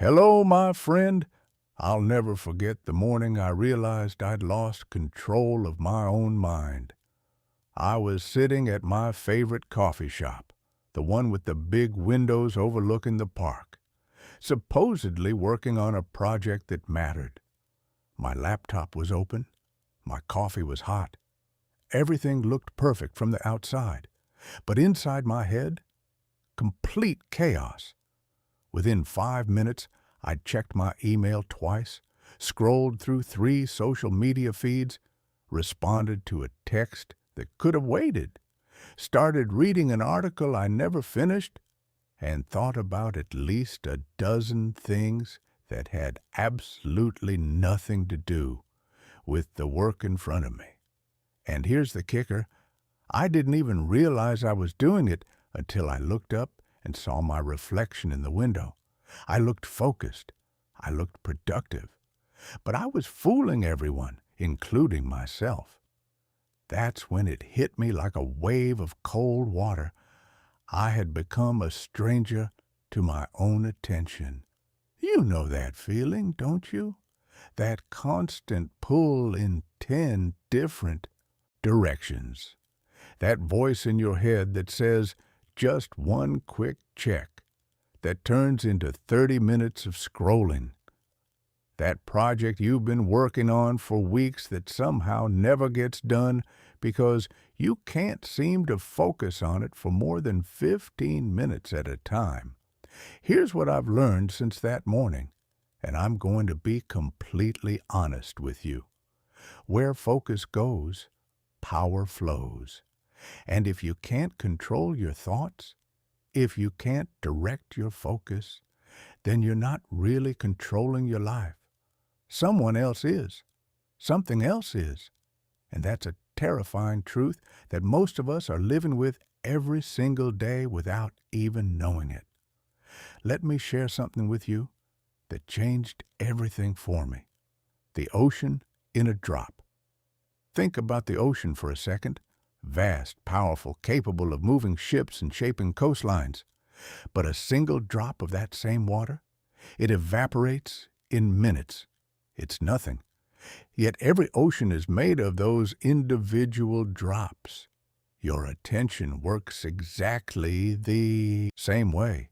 Hello, my friend. I'll never forget the morning I realized I'd lost control of my own mind. I was sitting at my favorite coffee shop, the one with the big windows overlooking the park, supposedly working on a project that mattered. My laptop was open. My coffee was hot. Everything looked perfect from the outside, but inside my head, complete chaos. Within 5 minutes, I'd checked my email twice, scrolled through 3 social media feeds, responded to a text that could have waited, started reading an article I never finished, and thought about at least a dozen things that had absolutely nothing to do with the work in front of me. And here's the kicker. I didn't even realize I was doing it until I looked up and saw my reflection in the window. I looked focused. I looked productive. But I was fooling everyone, including myself. That's when it hit me like a wave of cold water. I had become a stranger to my own attention. You know that feeling, don't you? That constant pull in 10 different directions. That voice in your head that says just one quick check that turns into 30 minutes of scrolling. That project you've been working on for weeks that somehow never gets done because you can't seem to focus on it for more than 15 minutes at a time. Here's what I've learned since that morning, and I'm going to be completely honest with you. Where focus goes, power flows. And if you can't control your thoughts, if you can't direct your focus, then you're not really controlling your life. Someone else is. Something else is. And that's a terrifying truth that most of us are living with every single day without even knowing it. Let me share something with you that changed everything for me. The ocean in a drop. Think about the ocean for a second. Vast, powerful, capable of moving ships and shaping coastlines. But a single drop of that same water, it evaporates in minutes. It's nothing. Yet every ocean is made of those individual drops. Your attention works exactly the same way.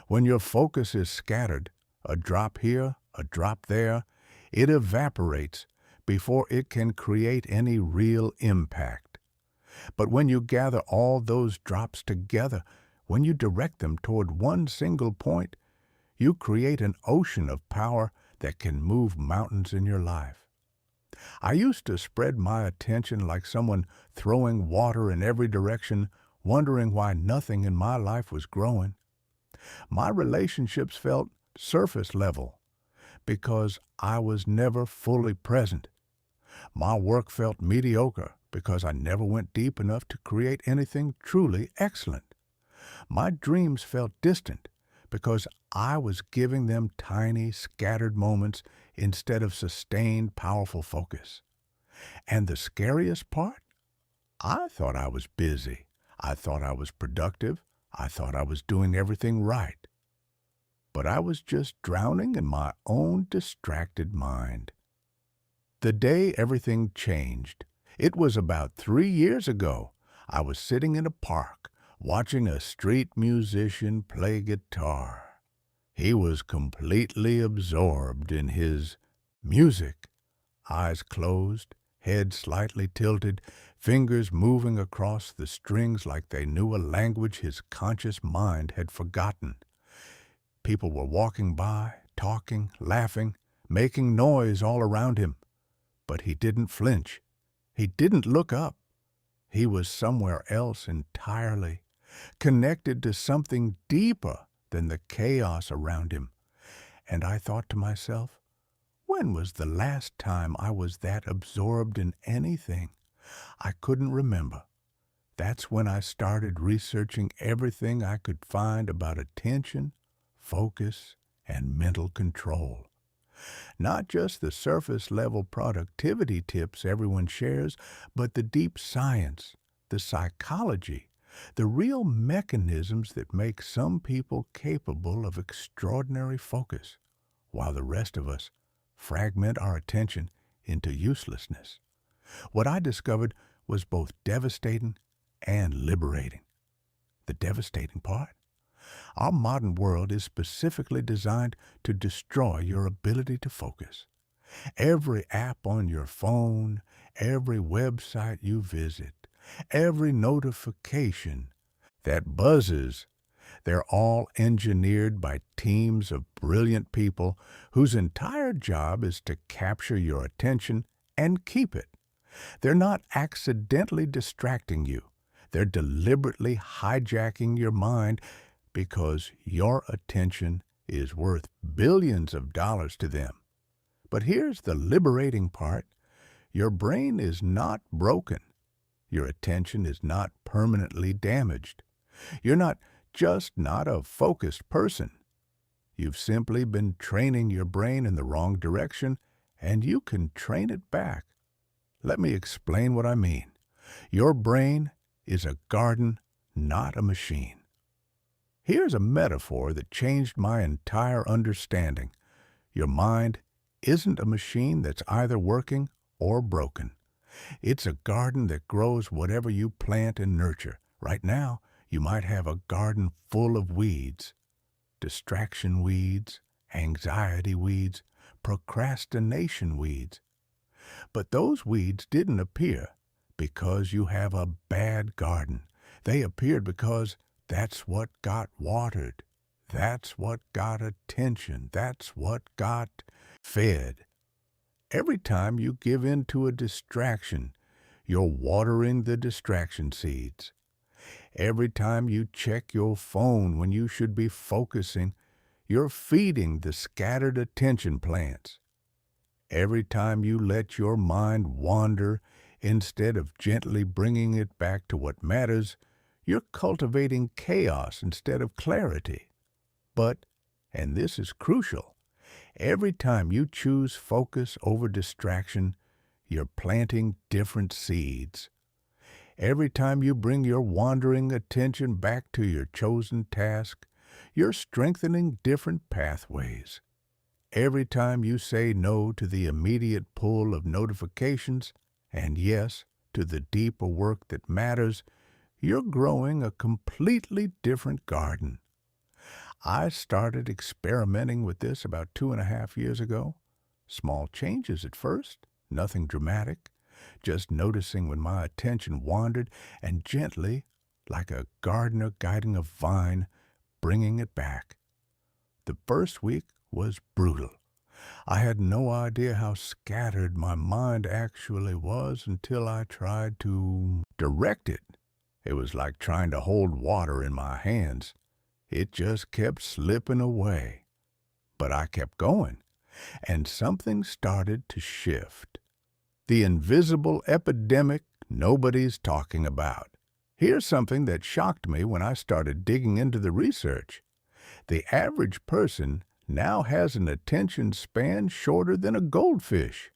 When your focus is scattered, a drop here, a drop there, it evaporates before it can create any real impact. But when you gather all those drops together, when you direct them toward one single point, you create an ocean of power that can move mountains in your life. I used to spread my attention like someone throwing water in every direction, wondering why nothing in my life was growing. My relationships felt surface level because I was never fully present. My work felt mediocre because I never went deep enough to create anything truly excellent. My dreams felt distant because I was giving them tiny, scattered moments instead of sustained, powerful focus. And the scariest part? I thought I was busy. I thought I was productive. I thought I was doing everything right. But I was just drowning in my own distracted mind. The day everything changed, it was about 3 years ago. I was sitting in a park, watching a street musician play guitar. He was completely absorbed in his music, eyes closed, head slightly tilted, fingers moving across the strings like they knew a language his conscious mind had forgotten. People were walking by, talking, laughing, making noise all around him. But he didn't flinch. He didn't look up. He was somewhere else entirely, connected to something deeper than the chaos around him. And I thought to myself, when was the last time I was that absorbed in anything? I couldn't remember. That's when I started researching everything I could find about attention, focus, and mental control. Not just the surface-level productivity tips everyone shares, but the deep science, the psychology, the real mechanisms that make some people capable of extraordinary focus. while the rest of us fragment our attention into uselessness. What I discovered was both devastating and liberating. The devastating part? Our modern world is specifically designed to destroy your ability to focus. Every app on your phone, every website you visit, every notification that buzzes, they're all engineered by teams of brilliant people whose entire job is to capture your attention and keep it. They're not accidentally distracting you. They're deliberately hijacking your mind because your attention is worth billions of dollars to them. But here's the liberating part. Your brain is not broken. Your attention is not permanently damaged. You're not a focused person. You've simply been training your brain in the wrong direction, and you can train it back. Let me explain what I mean. Your brain is a garden, not a machine. Here's a metaphor that changed my entire understanding. Your mind isn't a machine that's either working or broken. It's a garden that grows whatever you plant and nurture. Right now, you might have a garden full of weeds, distraction weeds, anxiety weeds, procrastination weeds. But those weeds didn't appear because you have a bad garden. They appeared because that's what got watered. That's what got attention. That's what got fed. Every time you give in to a distraction, you're watering the distraction seeds. Every time you check your phone when you should be focusing, you're feeding the scattered attention plants. Every time you let your mind wander instead of gently bringing it back to what matters, you're cultivating chaos instead of clarity. But, and this is crucial, every time you choose focus over distraction, you're planting different seeds. Every time you bring your wandering attention back to your chosen task, you're strengthening different pathways. Every time you say no to the immediate pull of notifications and yes to the deeper work that matters, you're growing a completely different garden. I started experimenting with this about 2.5 years ago. Small changes at first, nothing dramatic, just noticing when my attention wandered and gently, like a gardener guiding a vine, bringing it back. The first week was brutal. I had no idea how scattered my mind actually was until I tried to direct it. It was like trying to hold water in my hands. It just kept slipping away. But I kept going, and something started to shift. The invisible epidemic nobody's talking about. Here's something that shocked me when I started digging into the research. The average person now has an attention span shorter than a goldfish.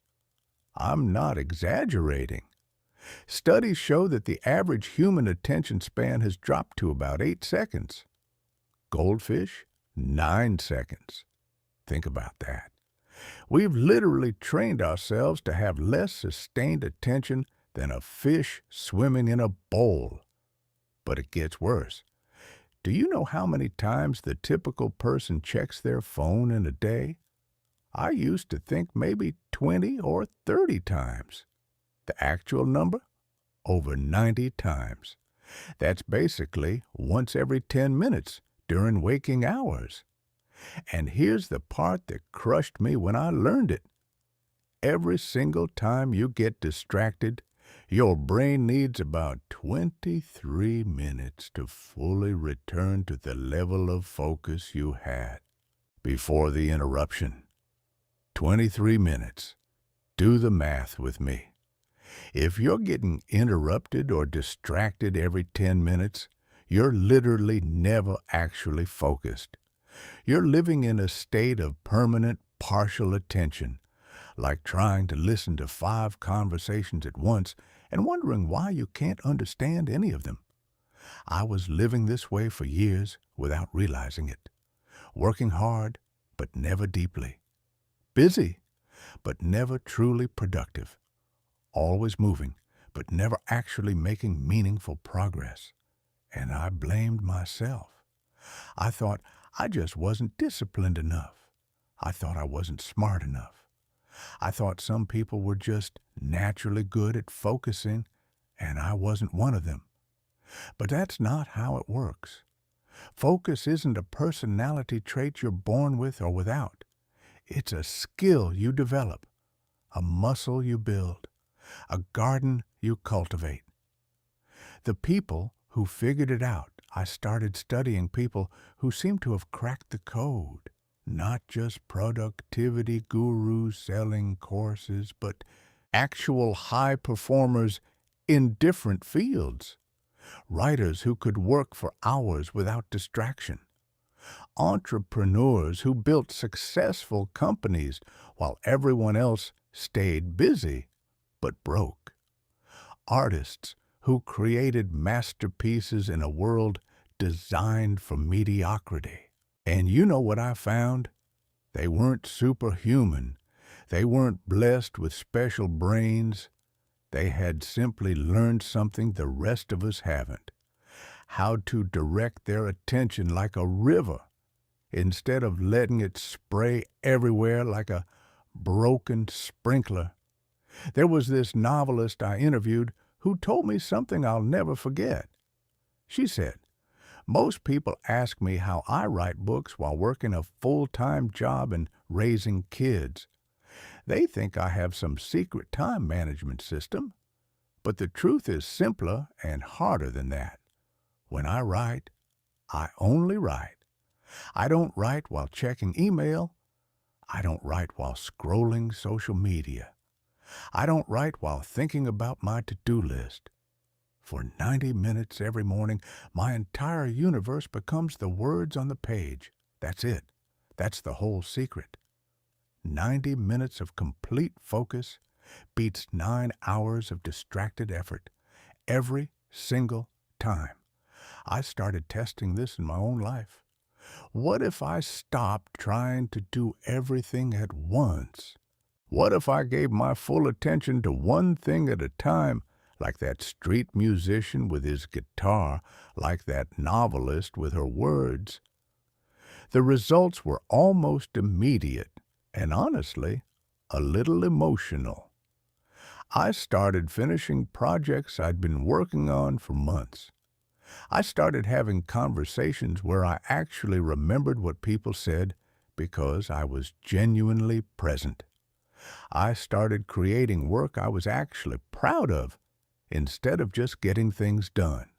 I'm not exaggerating. Studies show that the average human attention span has dropped to about 8 seconds. Goldfish, 9 seconds. Think about that. We've literally trained ourselves to have less sustained attention than a fish swimming in a bowl. But it gets worse. Do you know how many times the typical person checks their phone in a day? I used to think maybe 20 or 30 times. The actual number? Over 90 times. That's basically once every 10 minutes during waking hours. And here's the part that crushed me when I learned it. Every single time you get distracted, your brain needs about 23 minutes to fully return to the level of focus you had before the interruption. 23 minutes. Do the math with me. If you're getting interrupted or distracted every 10 minutes, you're literally never actually focused. You're living in a state of permanent partial attention, like trying to listen to 5 conversations at once and wondering why you can't understand any of them. I was living this way for years without realizing it, working hard but never deeply, busy, but never truly productive, always moving, but never actually making meaningful progress. And I blamed myself. I thought I just wasn't disciplined enough. I thought I wasn't smart enough. I thought some people were just naturally good at focusing, and I wasn't one of them. But that's not how it works. Focus isn't a personality trait you're born with or without. It's a skill you develop, a muscle you build, a garden you cultivate. The people who figured it out, I started studying people who seemed to have cracked the code. Not just productivity gurus selling courses, but actual high performers in different fields. Writers who could work for hours without distraction. Entrepreneurs who built successful companies while everyone else stayed busy but broke. Artists who created masterpieces in a world designed for mediocrity. And you know what I found? They weren't superhuman. They weren't blessed with special brains. They had simply learned something the rest of us haven't. How to direct their attention like a river instead of letting it spray everywhere like a broken sprinkler. There was this novelist I interviewed who told me something I'll never forget. She said, "Most people ask me how I write books while working a full-time job and raising kids. They think I have some secret time management system. But the truth is simpler and harder than that. When I write, I only write. I don't write while checking email. I don't write while scrolling social media. I don't write while thinking about my to-do list. For 90 minutes every morning, my entire universe becomes the words on the page. That's it. That's the whole secret. 90 minutes of complete focus beats 9 hours of distracted effort every single time. I started testing this in my own life. What if I stopped trying to do everything at once? What if I gave my full attention to one thing at a time, like that street musician with his guitar, like that novelist with her words? The results were almost immediate and, honestly, a little emotional. I started finishing projects I'd been working on for months. I started having conversations where I actually remembered what people said because I was genuinely present. I started creating work I was actually proud of instead of just getting things done.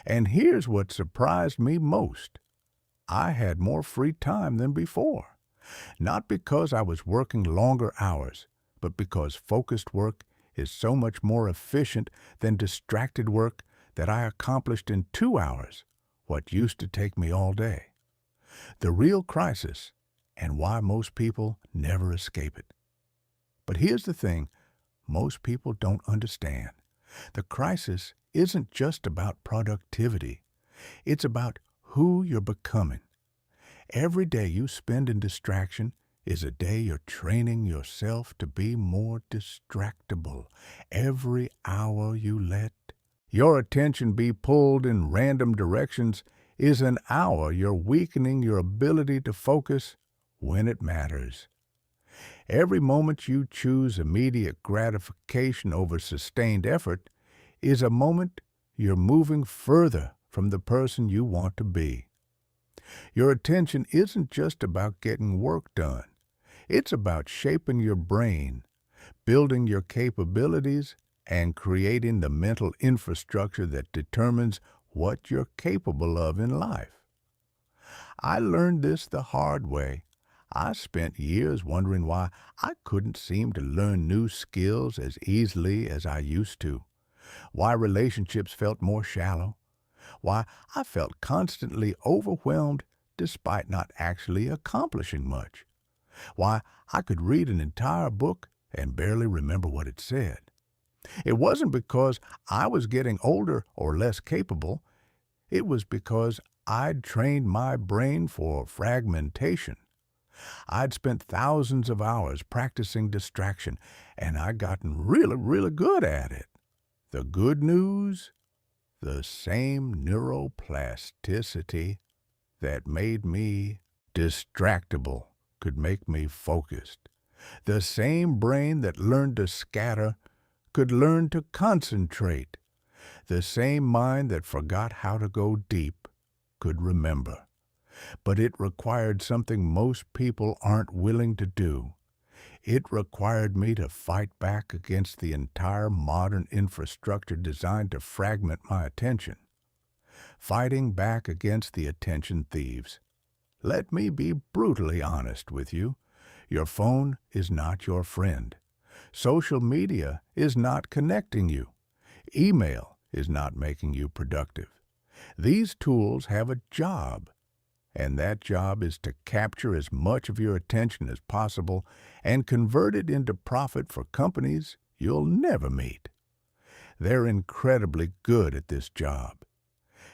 And here's what surprised me most. I had more free time than before. Not because I was working longer hours, but because focused work is so much more efficient than distracted work that I accomplished in 2 hours what used to take me all day. The real crisis, and why most people never escape it. But here's the thing most people don't understand. The crisis isn't just about productivity. It's about who you're becoming. Every day you spend in distraction is a day you're training yourself to be more distractible. Every hour you let your attention be pulled in random directions is an hour you're weakening your ability to focus when it matters. Every moment you choose immediate gratification over sustained effort is a moment you're moving further from the person you want to be. Your attention isn't just about getting work done. It's about shaping your brain, building your capabilities, and creating the mental infrastructure that determines what you're capable of in life. I learned this the hard way. I spent years wondering why I couldn't seem to learn new skills as easily as I used to, why relationships felt more shallow, why I felt constantly overwhelmed despite not actually accomplishing much, why I could read an entire book and barely remember what it said. It wasn't because I was getting older or less capable. It was because I'd trained my brain for fragmentation. I'd spent thousands of hours practicing distraction, and I'd gotten really, really good at it. The good news? The same neuroplasticity that made me distractible could make me focused. The same brain that learned to scatter could learn to concentrate. The same mind that forgot how to go deep could remember. But it required something most people aren't willing to do. It required me to fight back against the entire modern infrastructure designed to fragment my attention. Fighting back against the attention thieves. Let me be brutally honest with you. Your phone is not your friend. Social media is not connecting you. Email is not making you productive. These tools have a job, and that job is to capture as much of your attention as possible and convert it into profit for companies you'll never meet. They're incredibly good at this job.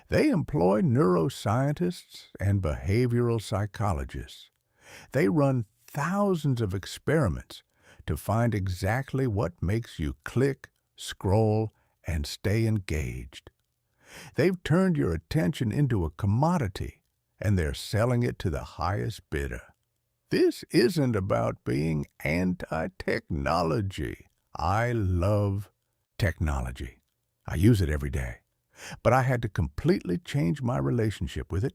They employ neuroscientists and behavioral psychologists. They run thousands of experiments to find exactly what makes you click, scroll, and stay engaged. They've turned your attention into a commodity, and they're selling it to the highest bidder. This isn't about being anti-technology. I love technology. I use it every day. But I had to completely change my relationship with it.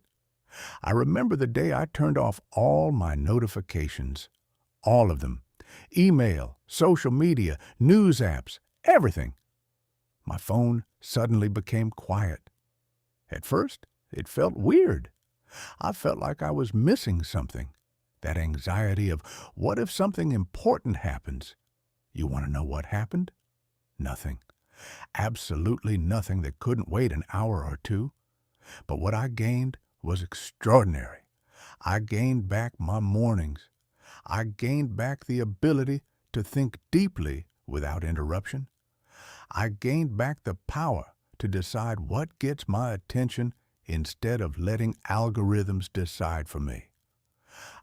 I remember the day I turned off all my notifications. All of them. Email, social media, news apps, everything. My phone suddenly became quiet. At first, it felt weird. I felt like I was missing something. That anxiety of, what if something important happens? You want to know what happened? Nothing. Absolutely nothing that couldn't wait an hour or two. But what I gained was extraordinary. I gained back my mornings. I gained back the ability to think deeply without interruption. I gained back the power to decide what gets my attention instead of letting algorithms decide for me.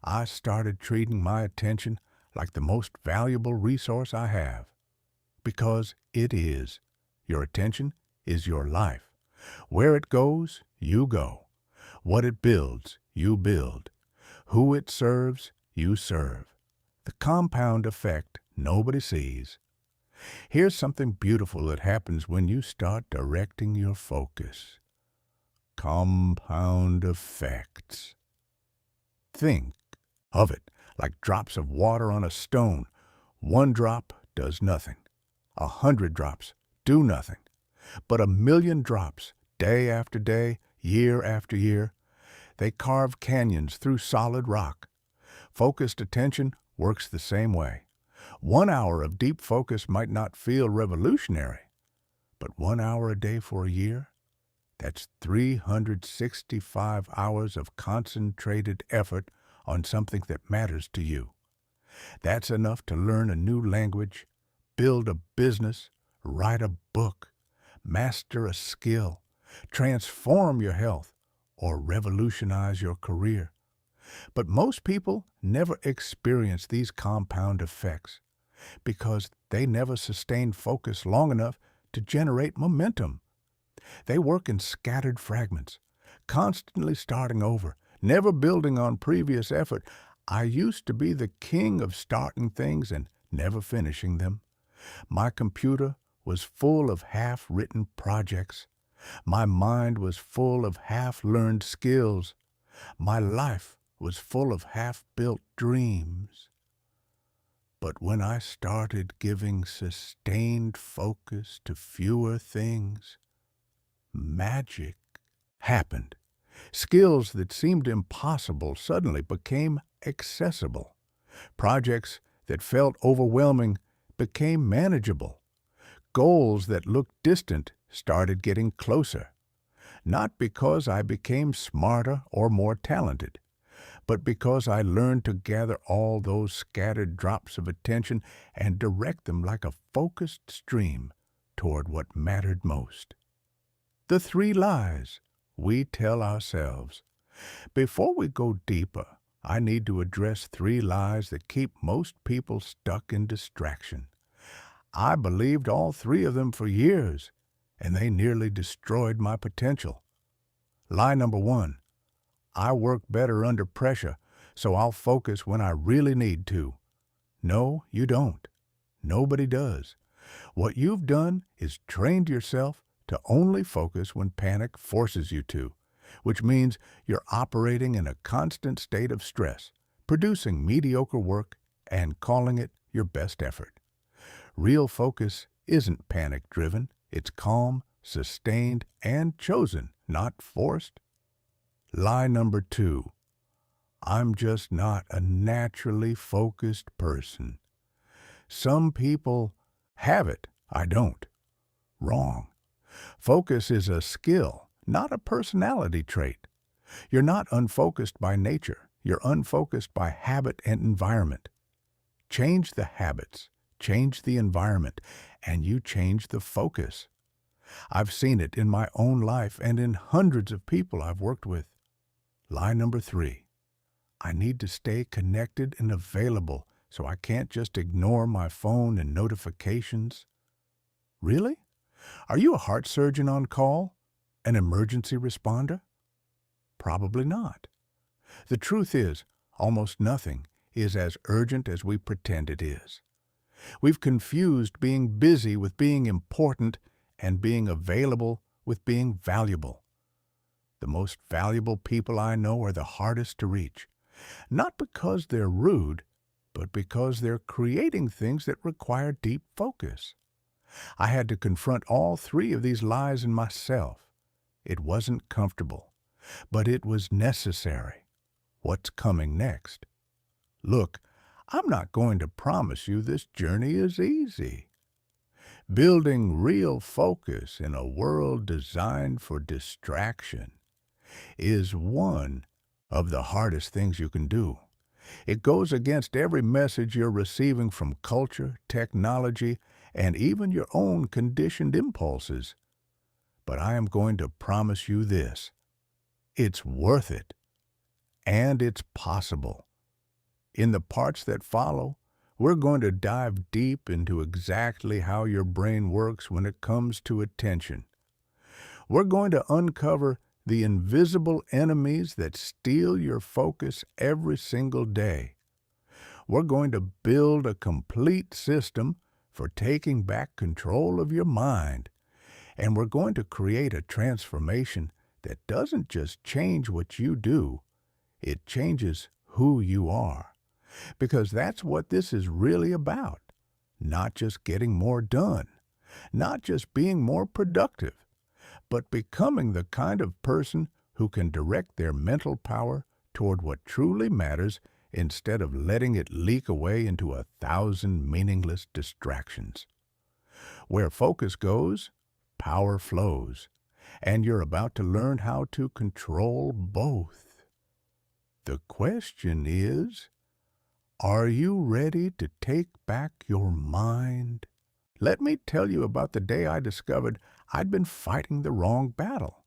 I started treating my attention like the most valuable resource I have. Because it is. Your attention is your life. Where it goes, you go. What it builds, you build. Who it serves, you serve. The compound effect nobody sees. Here's something beautiful that happens when you start directing your focus. Compound effects. Think of it like drops of water on a stone. One drop does nothing. 100 drops do nothing. But 1,000,000 drops, day after day, year after year, they carve canyons through solid rock. Focused attention works the same way. 1 hour of deep focus might not feel revolutionary, but 1 hour a day for a year, that's 365 hours of concentrated effort on something that matters to you. That's enough to learn a new language, build a business, write a book, master a skill, transform your health, or revolutionize your career. But most people never experience these compound effects because they never sustain focus long enough to generate momentum. They work in scattered fragments, constantly starting over, never building on previous effort. I used to be the king of starting things and never finishing them. My computer was full of half-written projects. My mind was full of half-learned skills. My life was full of half-built dreams. But when I started giving sustained focus to fewer things, magic happened. Skills that seemed impossible suddenly became accessible. Projects that felt overwhelming became manageable. Goals that looked distant started getting closer. Not because I became smarter or more talented, but because I learned to gather all those scattered drops of attention and direct them like a focused stream toward what mattered most. The 3 lies we tell ourselves. Before we go deeper, I need to address 3 lies that keep most people stuck in distraction. I believed all 3 of them for years, and they nearly destroyed my potential. Lie number 1, I work better under pressure, so I'll focus when I really need to. No, you don't. Nobody does. What you've done is trained yourself to only focus when panic forces you to, which means you're operating in a constant state of stress, producing mediocre work, and calling it your best effort. Real focus isn't panic-driven. It's calm, sustained, and chosen, not forced. Lie number 2, I'm just not a naturally focused person. Some people have it. I don't. Wrong. Focus is a skill, not a personality trait. You're not unfocused by nature. You're unfocused by habit and environment. Change the habits, change the environment, and you change the focus. I've seen it in my own life and in hundreds of people I've worked with. Lie number 3, I need to stay connected and available, so I can't just ignore my phone and notifications. Really? Are you a heart surgeon on call? An emergency responder? Probably not. The truth is, almost nothing is as urgent as we pretend it is. We've confused being busy with being important and being available with being valuable. The most valuable people I know are the hardest to reach, not because they're rude, but because they're creating things that require deep focus. I had to confront all 3 of these lies in myself. It wasn't comfortable, but it was necessary. What's coming next? Look, I'm not going to promise you this journey is easy. Building real focus in a world designed for distraction is one of the hardest things you can do. It goes against every message you're receiving from culture, technology, and even your own conditioned impulses. But I am going to promise you this. It's worth it. And it's possible. In the parts that follow, we're going to dive deep into exactly how your brain works when it comes to attention. We're going to uncover the invisible enemies that steal your focus every single day. We're going to build a complete system for taking back control of your mind. And we're going to create a transformation that doesn't just change what you do, it changes who you are. Because that's what this is really about. Not just getting more done, not just being more productive, but becoming the kind of person who can direct their mental power toward what truly matters instead of letting it leak away into 1,000 meaningless distractions. Where focus goes, power flows, and you're about to learn how to control both. The question is, are you ready to take back your mind? Let me tell you about the day I discovered I'd been fighting the wrong battle.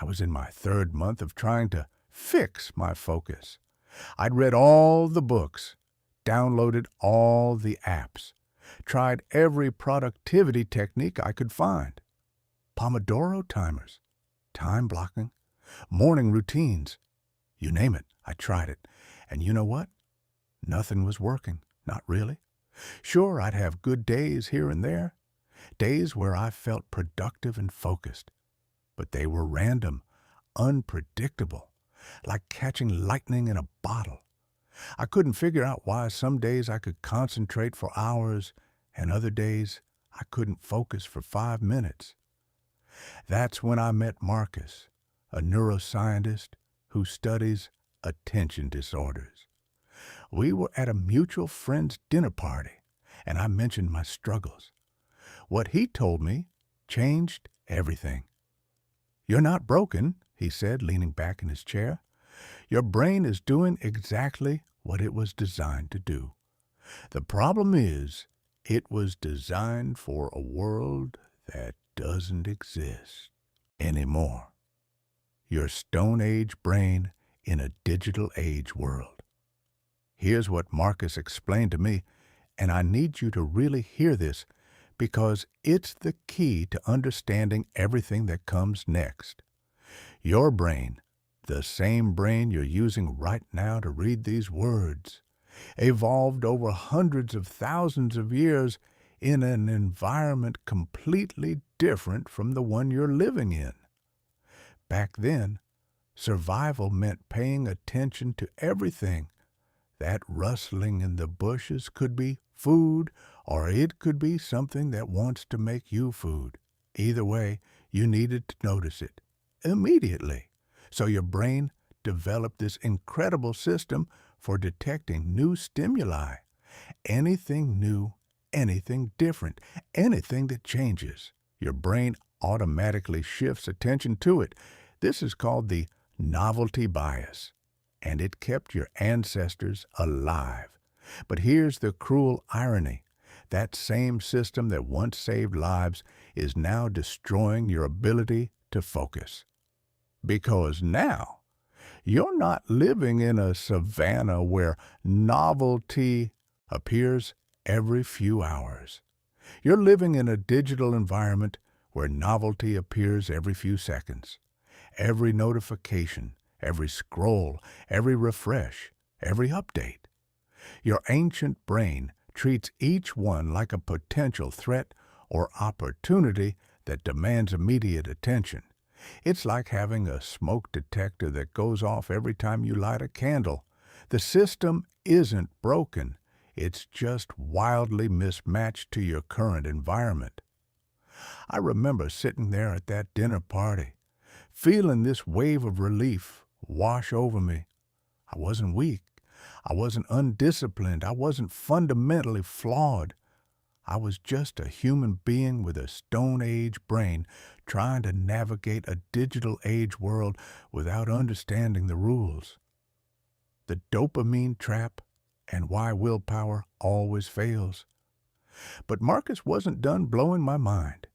I was in my 3rd month of trying to fix my focus. I'd read all the books, downloaded all the apps, tried every productivity technique I could find. Pomodoro timers, time blocking, morning routines. You name it, I tried it. And you know what? Nothing was working, not really. Sure, I'd have good days here and there, days where I felt productive and focused. But they were random, unpredictable, like catching lightning in a bottle. I couldn't figure out why some days I could concentrate for hours and other days I couldn't focus for 5 minutes. That's when I met Marcus, a neuroscientist who studies attention disorders. We were at a mutual friend's dinner party, and I mentioned my struggles. What he told me changed everything. "You're not broken," he said, leaning back in his chair. "Your brain is doing exactly what it was designed to do. The problem is, it was designed for a world that doesn't exist anymore. Your Stone Age brain in a digital age world. Here's what Marcus explained to me, and I need you to really hear this because it's the key to understanding everything that comes next. Your brain, the same brain you're using right now to read these words, evolved over hundreds of thousands of years in an environment completely different from the one you're living in. Back then, survival meant paying attention to everything. That rustling in the bushes could be food, or it could be something that wants to make you food. Either way, you needed to notice it immediately. So your brain developed this incredible system for detecting new stimuli. Anything new, anything different, anything that changes, your brain automatically shifts attention to it. This is called the novelty bias, and it kept your ancestors alive. But here's the cruel irony. That same system that once saved lives is now destroying your ability to focus. Because now, you're not living in a savanna where novelty appears every few hours. You're living in a digital environment where novelty appears every few seconds. Every notification, every scroll, every refresh, every update. Your ancient brain treats each one like a potential threat or opportunity that demands immediate attention. It's like having a smoke detector that goes off every time you light a candle. The system isn't broken. It's just wildly mismatched to your current environment. I remember sitting there at that dinner party, feeling this wave of relief wash over me. I wasn't weak. I wasn't undisciplined. I wasn't fundamentally flawed. I was just a human being with a Stone Age brain trying to navigate a digital age world without understanding the rules. The dopamine trap and why willpower always fails. But Marcus wasn't done blowing my mind.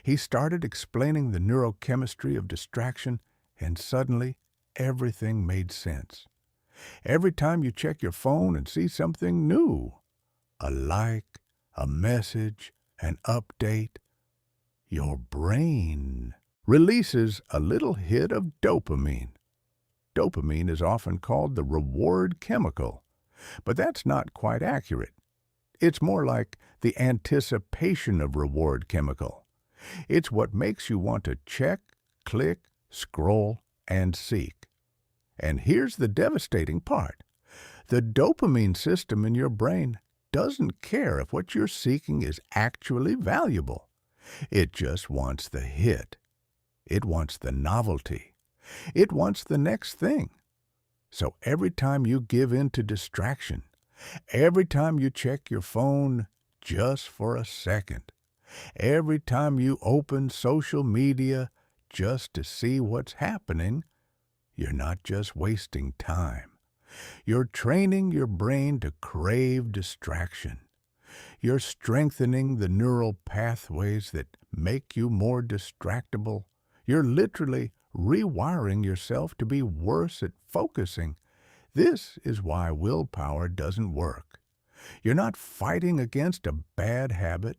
He started explaining the neurochemistry of distraction, and suddenly everything made sense. Every time you check your phone and see something new, a like, a message, an update, your brain releases a little hit of dopamine. Dopamine is often called the reward chemical, but that's not quite accurate. It's more like the anticipation of reward chemical. It's what makes you want to check, click, scroll, and seek. And here's the devastating part. The dopamine system in your brain doesn't care if what you're seeking is actually valuable. It just wants the hit. It wants the novelty. It wants the next thing. So every time you give in to distraction, every time you check your phone just for a second, every time you open social media just to see what's happening, you're not just wasting time. You're training your brain to crave distraction. You're strengthening the neural pathways that make you more distractible. You're literally rewiring yourself to be worse at focusing. This is why willpower doesn't work. You're not fighting against a bad habit.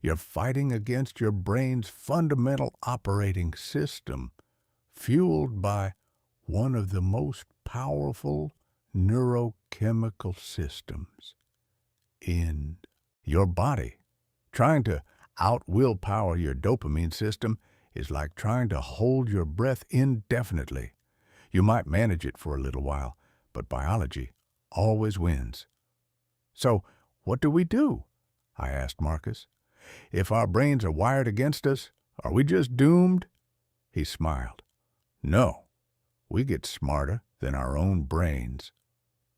You're fighting against your brain's fundamental operating system, fueled by one of the most powerful neurochemical systems in your body. Trying to out-willpower your dopamine system is like trying to hold your breath indefinitely. You might manage it for a little while, but biology always wins. So, what do? I asked Marcus. If our brains are wired against us, are we just doomed? He smiled. No, we get smarter than our own brains.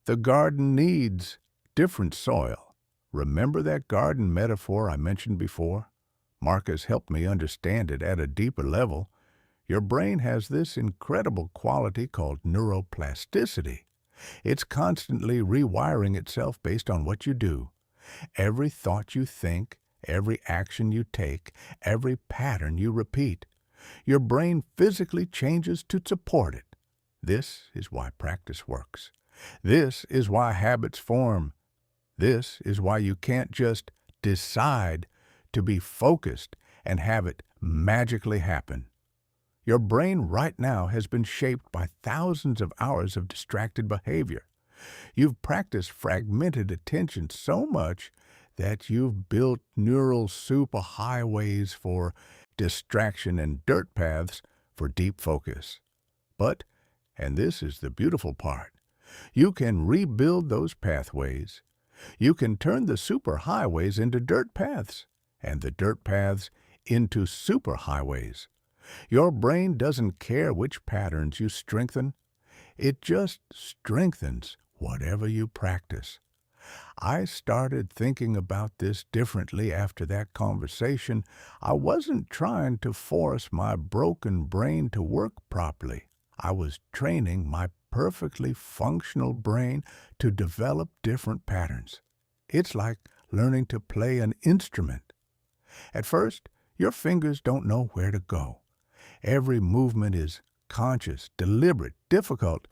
The garden needs different soil. Remember that garden metaphor I mentioned before? Marcus helped me understand it at a deeper level. Your brain has this incredible quality called neuroplasticity. It's constantly rewiring itself based on what you do. Every thought you think, every action you take, every pattern you repeat, your brain physically changes to support it. This is why practice works. This is why habits form. This is why you can't just decide to be focused and have it magically happen. Your brain right now has been shaped by thousands of hours of distracted behavior. You've practiced fragmented attention so much that you've built neural superhighways for distraction and dirt paths for deep focus. But, and this is the beautiful part, you can rebuild those pathways. You can turn the superhighways into dirt paths, and the dirt paths into superhighways. Your brain doesn't care which patterns you strengthen. It just strengthens whatever you practice. I started thinking about this differently after that conversation. I wasn't trying to force my broken brain to work properly. I was training my perfectly functional brain to develop different patterns. It's like learning to play an instrument. At first, your fingers don't know where to go. Every movement is conscious, deliberate, difficult,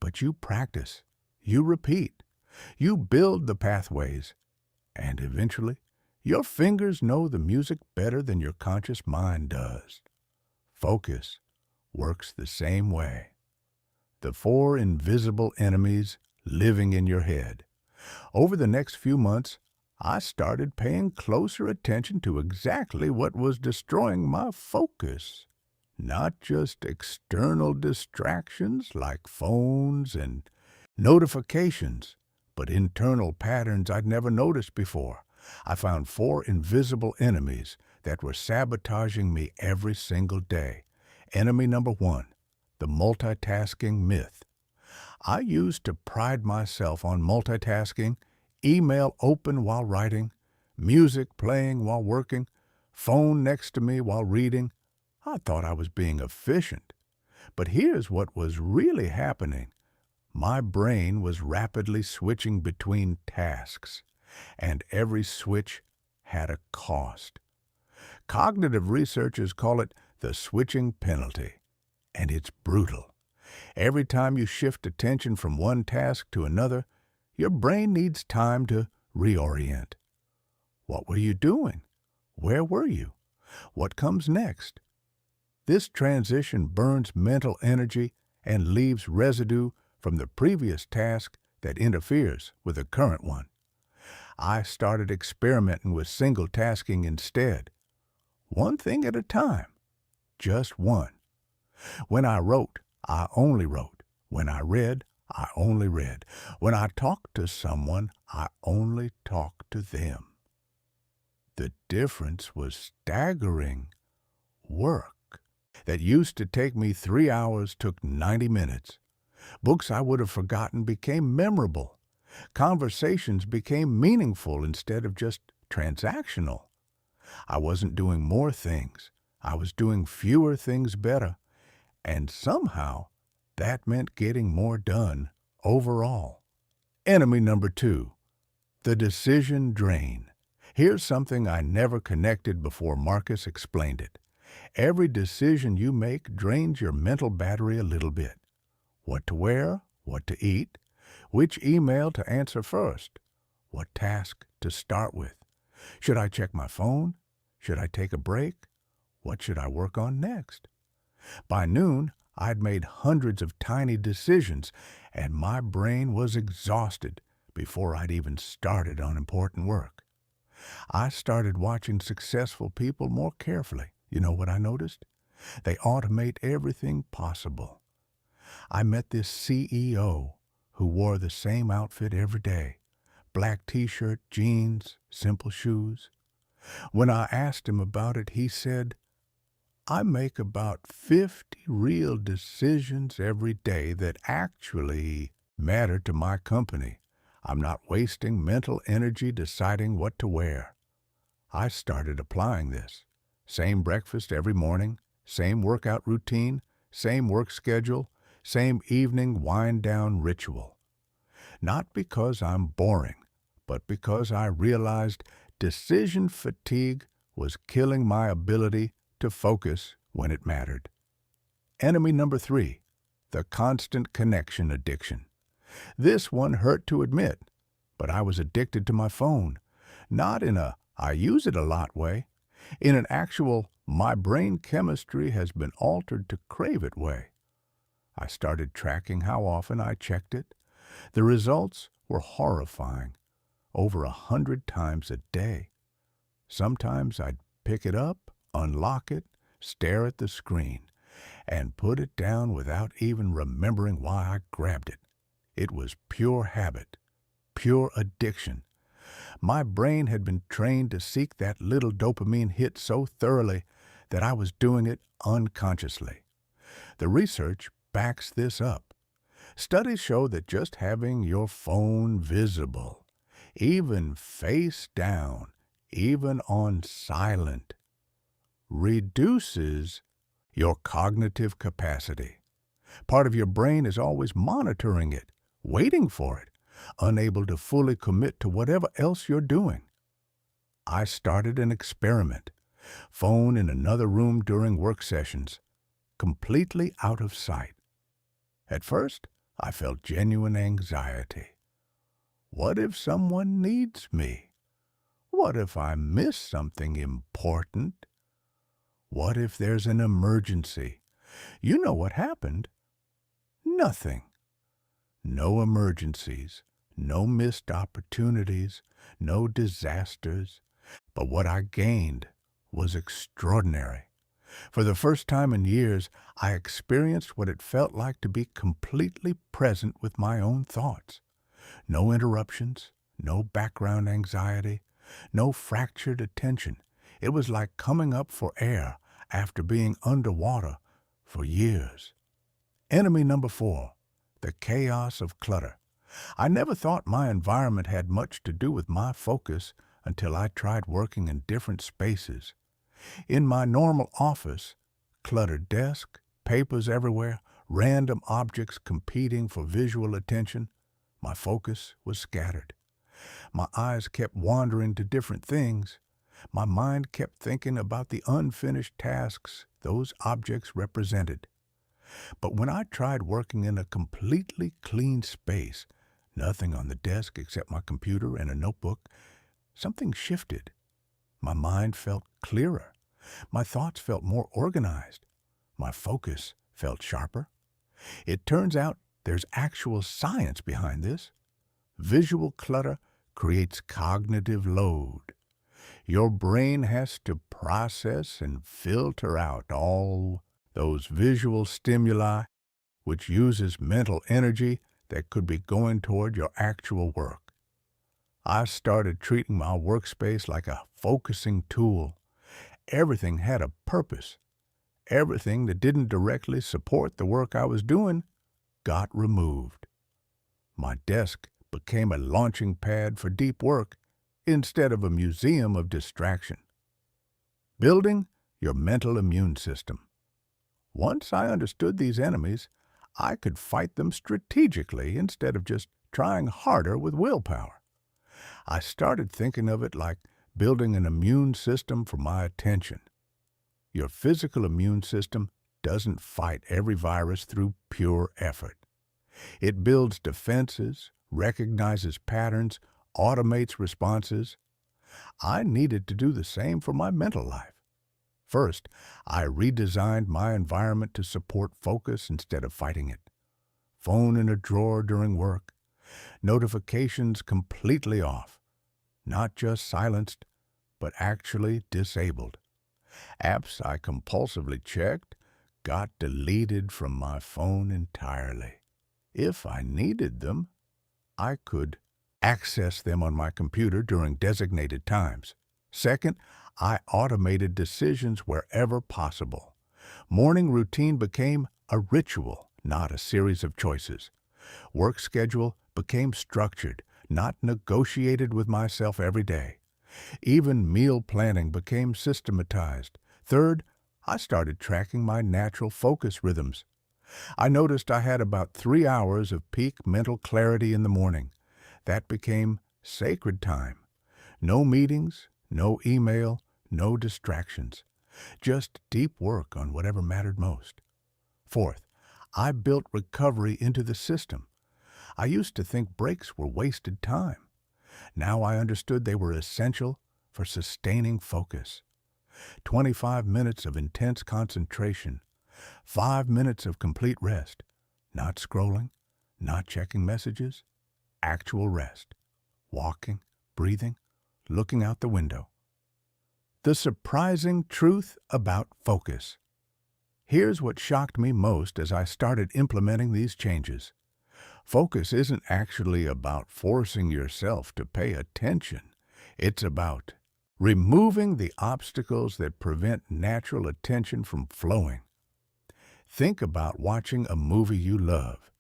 but you practice, you repeat, you build the pathways, and eventually, your fingers know the music better than your conscious mind does. Focus works the same way. The 4 invisible enemies living in your head. Over the next few months, I started paying closer attention to exactly what was destroying my focus. Not just external distractions like phones and notifications, but internal patterns I'd never noticed before. I found 4 invisible enemies that were sabotaging me every single day. Enemy number 1, the multitasking myth. I used to pride myself on multitasking, email open while writing, music playing while working, phone next to me while reading. I thought I was being efficient. But here's what was really happening. My brain was rapidly switching between tasks, and every switch had a cost. Cognitive researchers call it the switching penalty, and it's brutal. Every time you shift attention from one task to another, your brain needs time to reorient. What were you doing? Where were you? What comes next? This transition burns mental energy and leaves residue from the previous task that interferes with the current one. I started experimenting with single tasking instead. One thing at a time. Just one. When I wrote, I only wrote. When I read, I only read. When I talked to someone, I only talked to them. The difference was staggering. Work that used to take me 3 hours took 90 minutes. Books I would have forgotten became memorable. Conversations became meaningful instead of just transactional. I wasn't doing more things. I was doing fewer things better. And somehow, that meant getting more done overall. Enemy number 2, the decision drain. Here's something I never connected before Marcus explained it. Every decision you make drains your mental battery a little bit. What to wear, what to eat, which email to answer first, what task to start with. Should I check my phone? Should I take a break? What should I work on next? By noon, I'd made hundreds of tiny decisions, and my brain was exhausted before I'd even started on important work. I started watching successful people more carefully. You know what I noticed? They automate everything possible. I met this CEO who wore the same outfit every day. Black t-shirt, jeans, simple shoes. When I asked him about it, he said, I make about 50 real decisions every day that actually matter to my company. I'm not wasting mental energy deciding what to wear. I started applying this. Same breakfast every morning, same workout routine, same work schedule, same evening wind-down ritual. Not because I'm boring, but because I realized decision fatigue was killing my ability to focus when it mattered. Enemy number 3, the constant connection addiction. This one hurt to admit, but I was addicted to my phone, not in a I use it a lot way, in an actual my brain chemistry has been altered to crave it way. I started tracking how often I checked it. The results were horrifying, over 100 times a day. Sometimes I'd pick it up, unlock it, stare at the screen, and put it down without even remembering why I grabbed it. It was pure habit, pure addiction. My brain had been trained to seek that little dopamine hit so thoroughly that I was doing it unconsciously. The research backs this up. Studies show that just having your phone visible, even face down, even on silent, reduces your cognitive capacity. Part of your brain is always monitoring it, waiting for it, unable to fully commit to whatever else you're doing. I started an experiment. Phone in another room during work sessions, completely out of sight. At first, I felt genuine anxiety. What if someone needs me? What if I miss something important? What if there's an emergency? You know what happened? Nothing. No emergencies, no missed opportunities, no disasters. But what I gained was extraordinary. For the first time in years, I experienced what it felt like to be completely present with my own thoughts. No interruptions, no background anxiety, no fractured attention. It was like coming up for air after being underwater for years. Enemy number 4, the chaos of clutter. I never thought my environment had much to do with my focus until I tried working in different spaces. In my normal office, cluttered desk, papers everywhere, random objects competing for visual attention, my focus was scattered. My eyes kept wandering to different things. My mind kept thinking about the unfinished tasks those objects represented. But when I tried working in a completely clean space, nothing on the desk except my computer and a notebook, something shifted. My mind felt clearer. My thoughts felt more organized. My focus felt sharper. It turns out there's actual science behind this. Visual clutter creates cognitive load. Your brain has to process and filter out all those visual stimuli, which uses mental energy that could be going toward your actual work. I started treating my workspace like a focusing tool. Everything had a purpose. Everything that didn't directly support the work I was doing got removed. My desk became a launching pad for deep work instead of a museum of distraction. Building your mental immune system. Once I understood these enemies, I could fight them strategically instead of just trying harder with willpower. I started thinking of it like building an immune system for my attention. Your physical immune system doesn't fight every virus through pure effort. It builds defenses, recognizes patterns, automates responses. I needed to do the same for my mental life. First, I redesigned my environment to support focus instead of fighting it. Phone in a drawer during work. Notifications completely off. Not just silenced, but actually disabled. Apps I compulsively checked got deleted from my phone entirely. If I needed them, I could access them on my computer during designated times. Second, I automated decisions wherever possible. Morning routine became a ritual, not a series of choices. Work schedule became structured, not negotiated with myself every day. Even meal planning became systematized. Third, I started tracking my natural focus rhythms. I noticed I had about 3 hours of peak mental clarity in the morning. That became sacred time. No meetings, no email, no distractions. Just deep work on whatever mattered most. Fourth, I built recovery into the system. I used to think breaks were wasted time. Now I understood they were essential for sustaining focus. 25 minutes of intense concentration, 5 minutes of complete rest, not scrolling, not checking messages, actual rest, walking, breathing, looking out the window. The surprising truth about focus. Here's what shocked me most as I started implementing these changes. Focus isn't actually about forcing yourself to pay attention. It's about removing the obstacles that prevent natural attention from flowing. Think about watching a movie you love.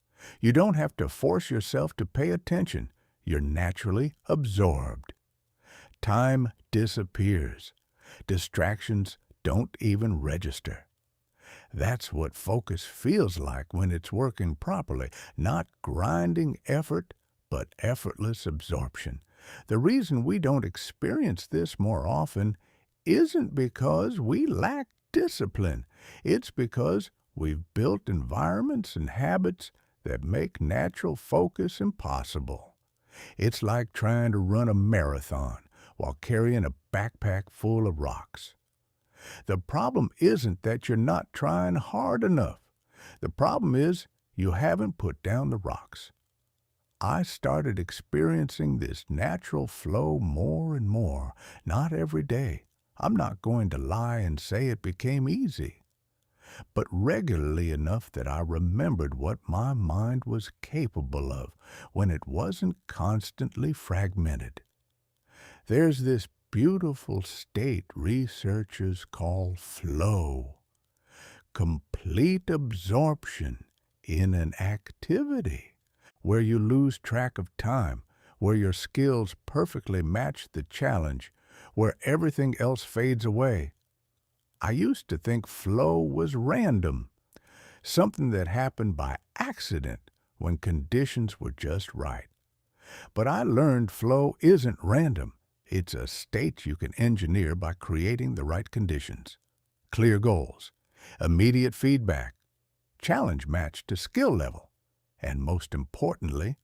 You don't have to force yourself to pay attention. You're naturally absorbed. Time disappears. Distractions don't even register. That's what focus feels like when it's working properly, not grinding effort, but effortless absorption. The reason we don't experience this more often isn't because we lack discipline. It's because we've built environments and habits that make natural focus impossible. It's like trying to run a marathon while carrying a backpack full of rocks. The problem isn't that you're not trying hard enough. The problem is you haven't put down the rocks. I started experiencing this natural flow more and more, not every day. I'm not going to lie and say it became easy, but regularly enough that I remembered what my mind was capable of when it wasn't constantly fragmented. There's this beautiful state researchers call flow, complete absorption in an activity, where you lose track of time, where your skills perfectly match the challenge, where everything else fades away. I used to think flow was random, something that happened by accident when conditions were just right. But I learned flow isn't random. It's a state you can engineer by creating the right conditions. Clear goals, immediate feedback, challenge matched to skill level, and most importantly,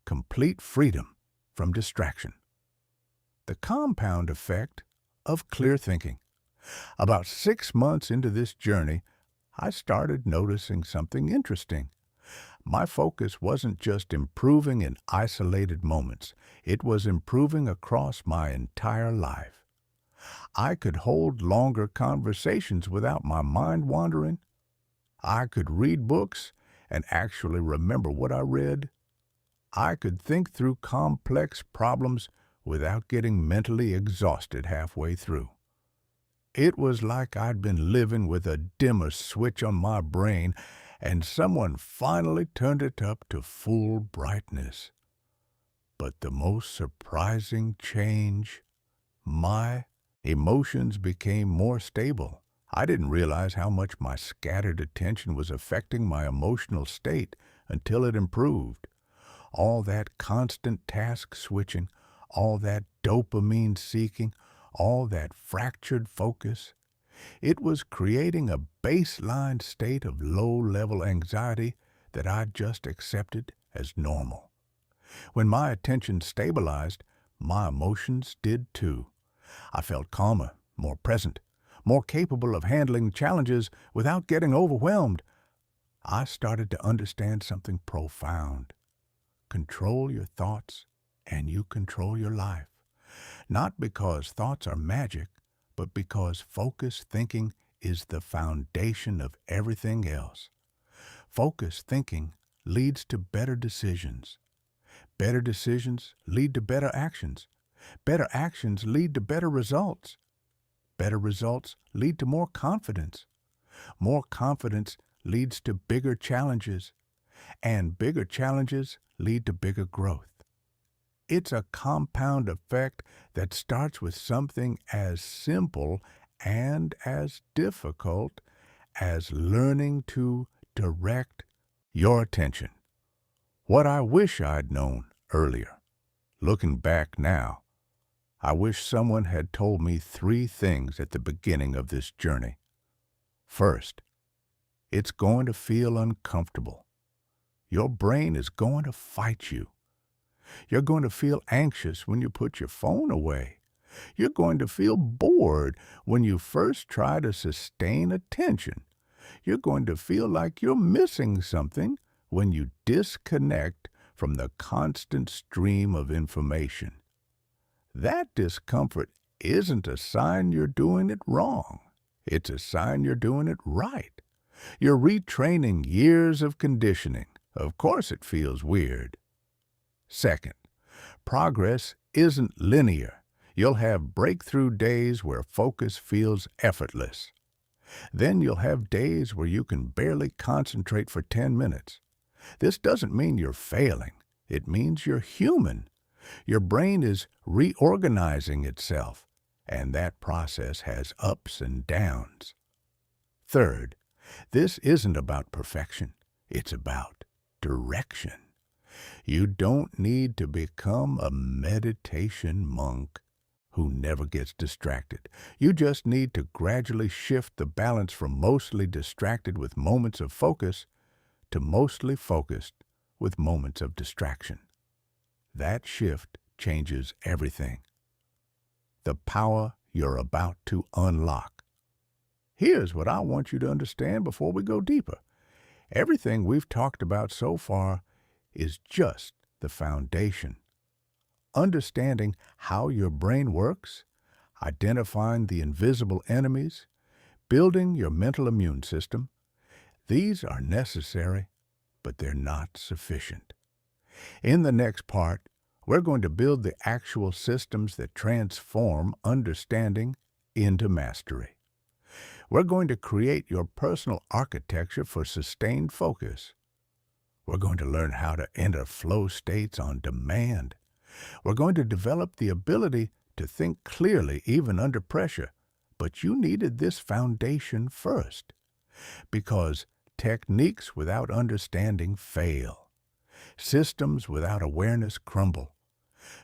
complete freedom from distraction. The compound effect of clear thinking. About 6 months into this journey, I started noticing something interesting. My focus wasn't just improving in isolated moments. It was improving across my entire life. I could hold longer conversations without my mind wandering. I could read books and actually remember what I read. I could think through complex problems without getting mentally exhausted halfway through. It was like I'd been living with a dimmer switch on my brain, and someone finally turned it up to full brightness. But the most surprising change, my emotions became more stable. I didn't realize how much my scattered attention was affecting my emotional state until it improved. All that constant task switching, all that dopamine seeking, all that fractured focus, it was creating a baseline state of low-level anxiety that I just accepted as normal. When my attention stabilized, my emotions did too. I felt calmer, more present, more capable of handling challenges without getting overwhelmed. I started to understand something profound. Control your thoughts, and you control your life. Not because thoughts are magic, but because focused thinking is the foundation of everything else. Focused thinking leads to better decisions. Better decisions lead to better actions. Better actions lead to better results. Better results lead to more confidence. More confidence leads to bigger challenges. And bigger challenges lead to bigger growth. It's a compound effect that starts with something as simple and as difficult as learning to direct your attention. What I wish I'd known earlier. Looking back now, I wish someone had told me 3 things at the beginning of this journey. First, it's going to feel uncomfortable. Your brain is going to fight you. You're going to feel anxious when you put your phone away. You're going to feel bored when you first try to sustain attention. You're going to feel like you're missing something when you disconnect from the constant stream of information. That discomfort isn't a sign you're doing it wrong. It's a sign you're doing it right. You're retraining years of conditioning. Of course it feels weird. Second, progress isn't linear. You'll have breakthrough days where focus feels effortless. Then you'll have days where you can barely concentrate for 10 minutes. This doesn't mean you're failing. It means you're human. Your brain is reorganizing itself, and that process has ups and downs. Third, this isn't about perfection. It's about direction. You don't need to become a meditation monk who never gets distracted. You just need to gradually shift the balance from mostly distracted with moments of focus to mostly focused with moments of distraction. That shift changes everything. The power you're about to unlock. Here's what I want you to understand before we go deeper. Everything we've talked about so far is just the foundation. Understanding how your brain works, identifying the invisible enemies, building your mental immune system, these are necessary, but they're not sufficient. In the next part, we're going to build the actual systems that transform understanding into mastery. We're going to create your personal architecture for sustained focus. We're going to learn how to enter flow states on demand. We're going to develop the ability to think clearly even under pressure. But you needed this foundation first, because techniques without understanding fail. Systems without awareness crumble.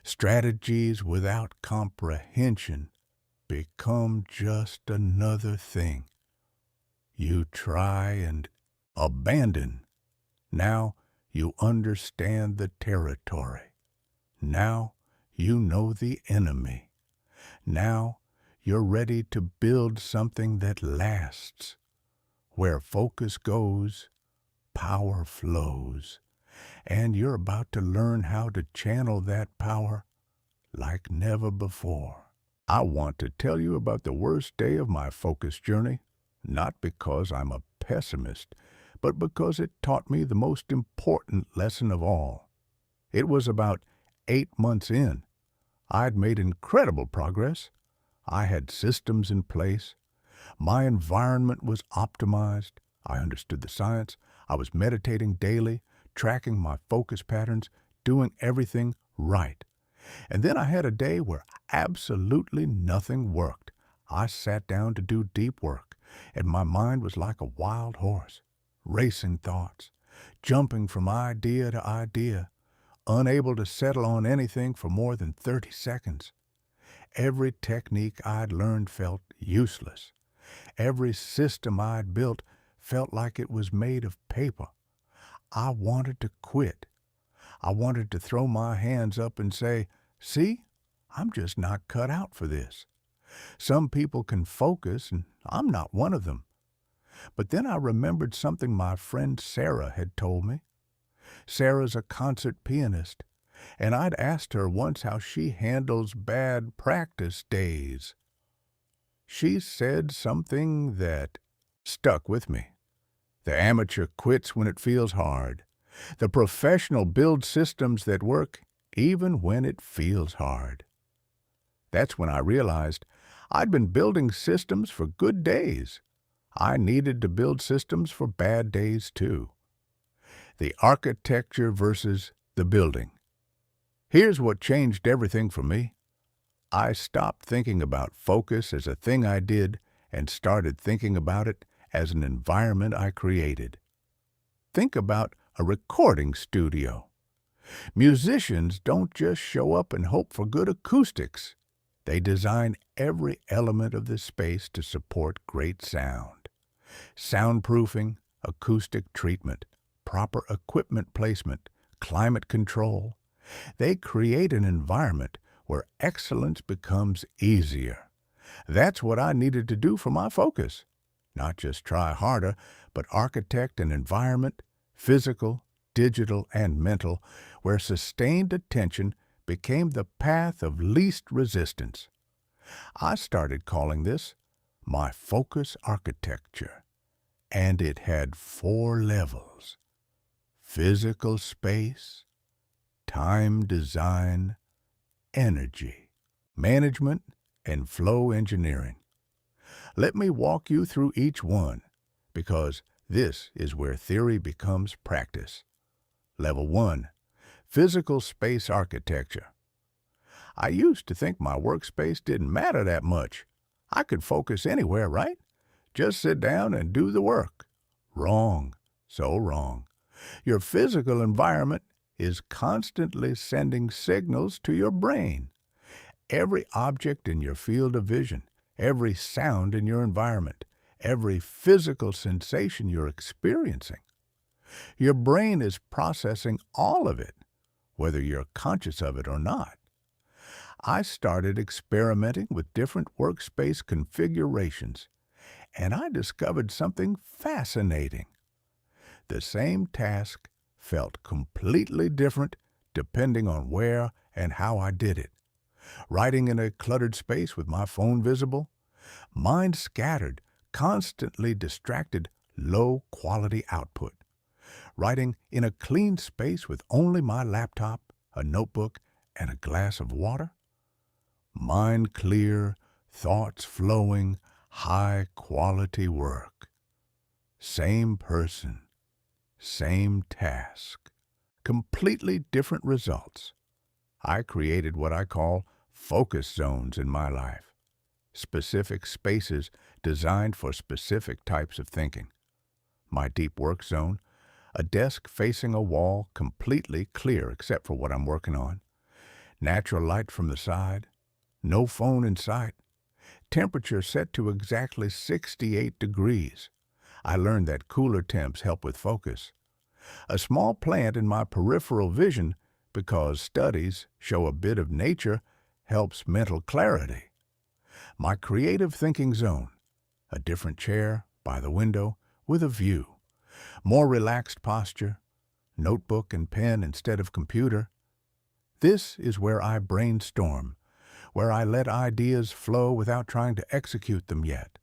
Strategies without comprehension become just another thing you try and abandon. Now you understand the territory. Now you know the enemy. Now you're ready to build something that lasts. Where focus goes, power flows. And you're about to learn how to channel that power like never before. I want to tell you about the worst day of my focus journey, not because I'm a pessimist, but because it taught me the most important lesson of all. It was about 8 months in. I'd made incredible progress. I had systems in place. My environment was optimized. I understood the science. I was meditating daily, tracking my focus patterns, doing everything right. And then I had a day where absolutely nothing worked. I sat down to do deep work, and my mind was like a wild horse, racing thoughts, jumping from idea to idea, unable to settle on anything for more than 30 seconds. Every technique I'd learned felt useless. Every system I'd built felt like it was made of paper. I wanted to quit. I wanted to throw my hands up and say, "See, I'm just not cut out for this. Some people can focus, and I'm not one of them." But then I remembered something my friend Sarah had told me. Sarah's a concert pianist, and I'd asked her once how she handles bad practice days. She said something that stuck with me. The amateur quits when it feels hard. The professional builds systems that work even when it feels hard. That's when I realized I'd been building systems for good days. I needed to build systems for bad days too. The architecture versus the building. Here's what changed everything for me. I stopped thinking about focus as a thing I did and started thinking about it as an environment I created. Think about a recording studio. Musicians don't just show up and hope for good acoustics. They design every element of the space to support great sound. Soundproofing, acoustic treatment, proper equipment placement, climate control. They create an environment where excellence becomes easier. That's what I needed to do for my focus. Not just try harder, but architect an environment, physical, digital, and mental, where sustained attention became the path of least resistance. I started calling this my focus architecture, and it had 4 levels: physical space, time design, energy, management, and flow engineering. Let me walk you through each one, because this is where theory becomes practice. Level 1. Physical space architecture. I used to think my workspace didn't matter that much. I could focus anywhere, right? Just sit down and do the work. Wrong. So wrong. Your physical environment is constantly sending signals to your brain. Every object in your field of vision, every sound in your environment, every physical sensation you're experiencing. Your brain is processing all of it, whether you're conscious of it or not. I started experimenting with different workspace configurations, and I discovered something fascinating. The same task felt completely different depending on where and how I did it. Writing in a cluttered space with my phone visible, mind scattered, constantly distracted, low-quality output. Writing in a clean space with only my laptop, a notebook, and a glass of water. Mind clear, thoughts flowing, high-quality work. Same person, same task, completely different results. I created what I call focus zones in my life, specific spaces designed for specific types of thinking. My deep work zone, a desk facing a wall completely clear except for what I'm working on, natural light from the side, no phone in sight, temperature set to exactly 68 degrees. I learned that cooler temps help with focus. A small plant in my peripheral vision because studies show a bit of nature helps mental clarity. My creative thinking zone, a different chair by the window with a view, more relaxed posture, notebook and pen instead of computer. This is where I brainstorm, where I let ideas flow without trying to execute them yet.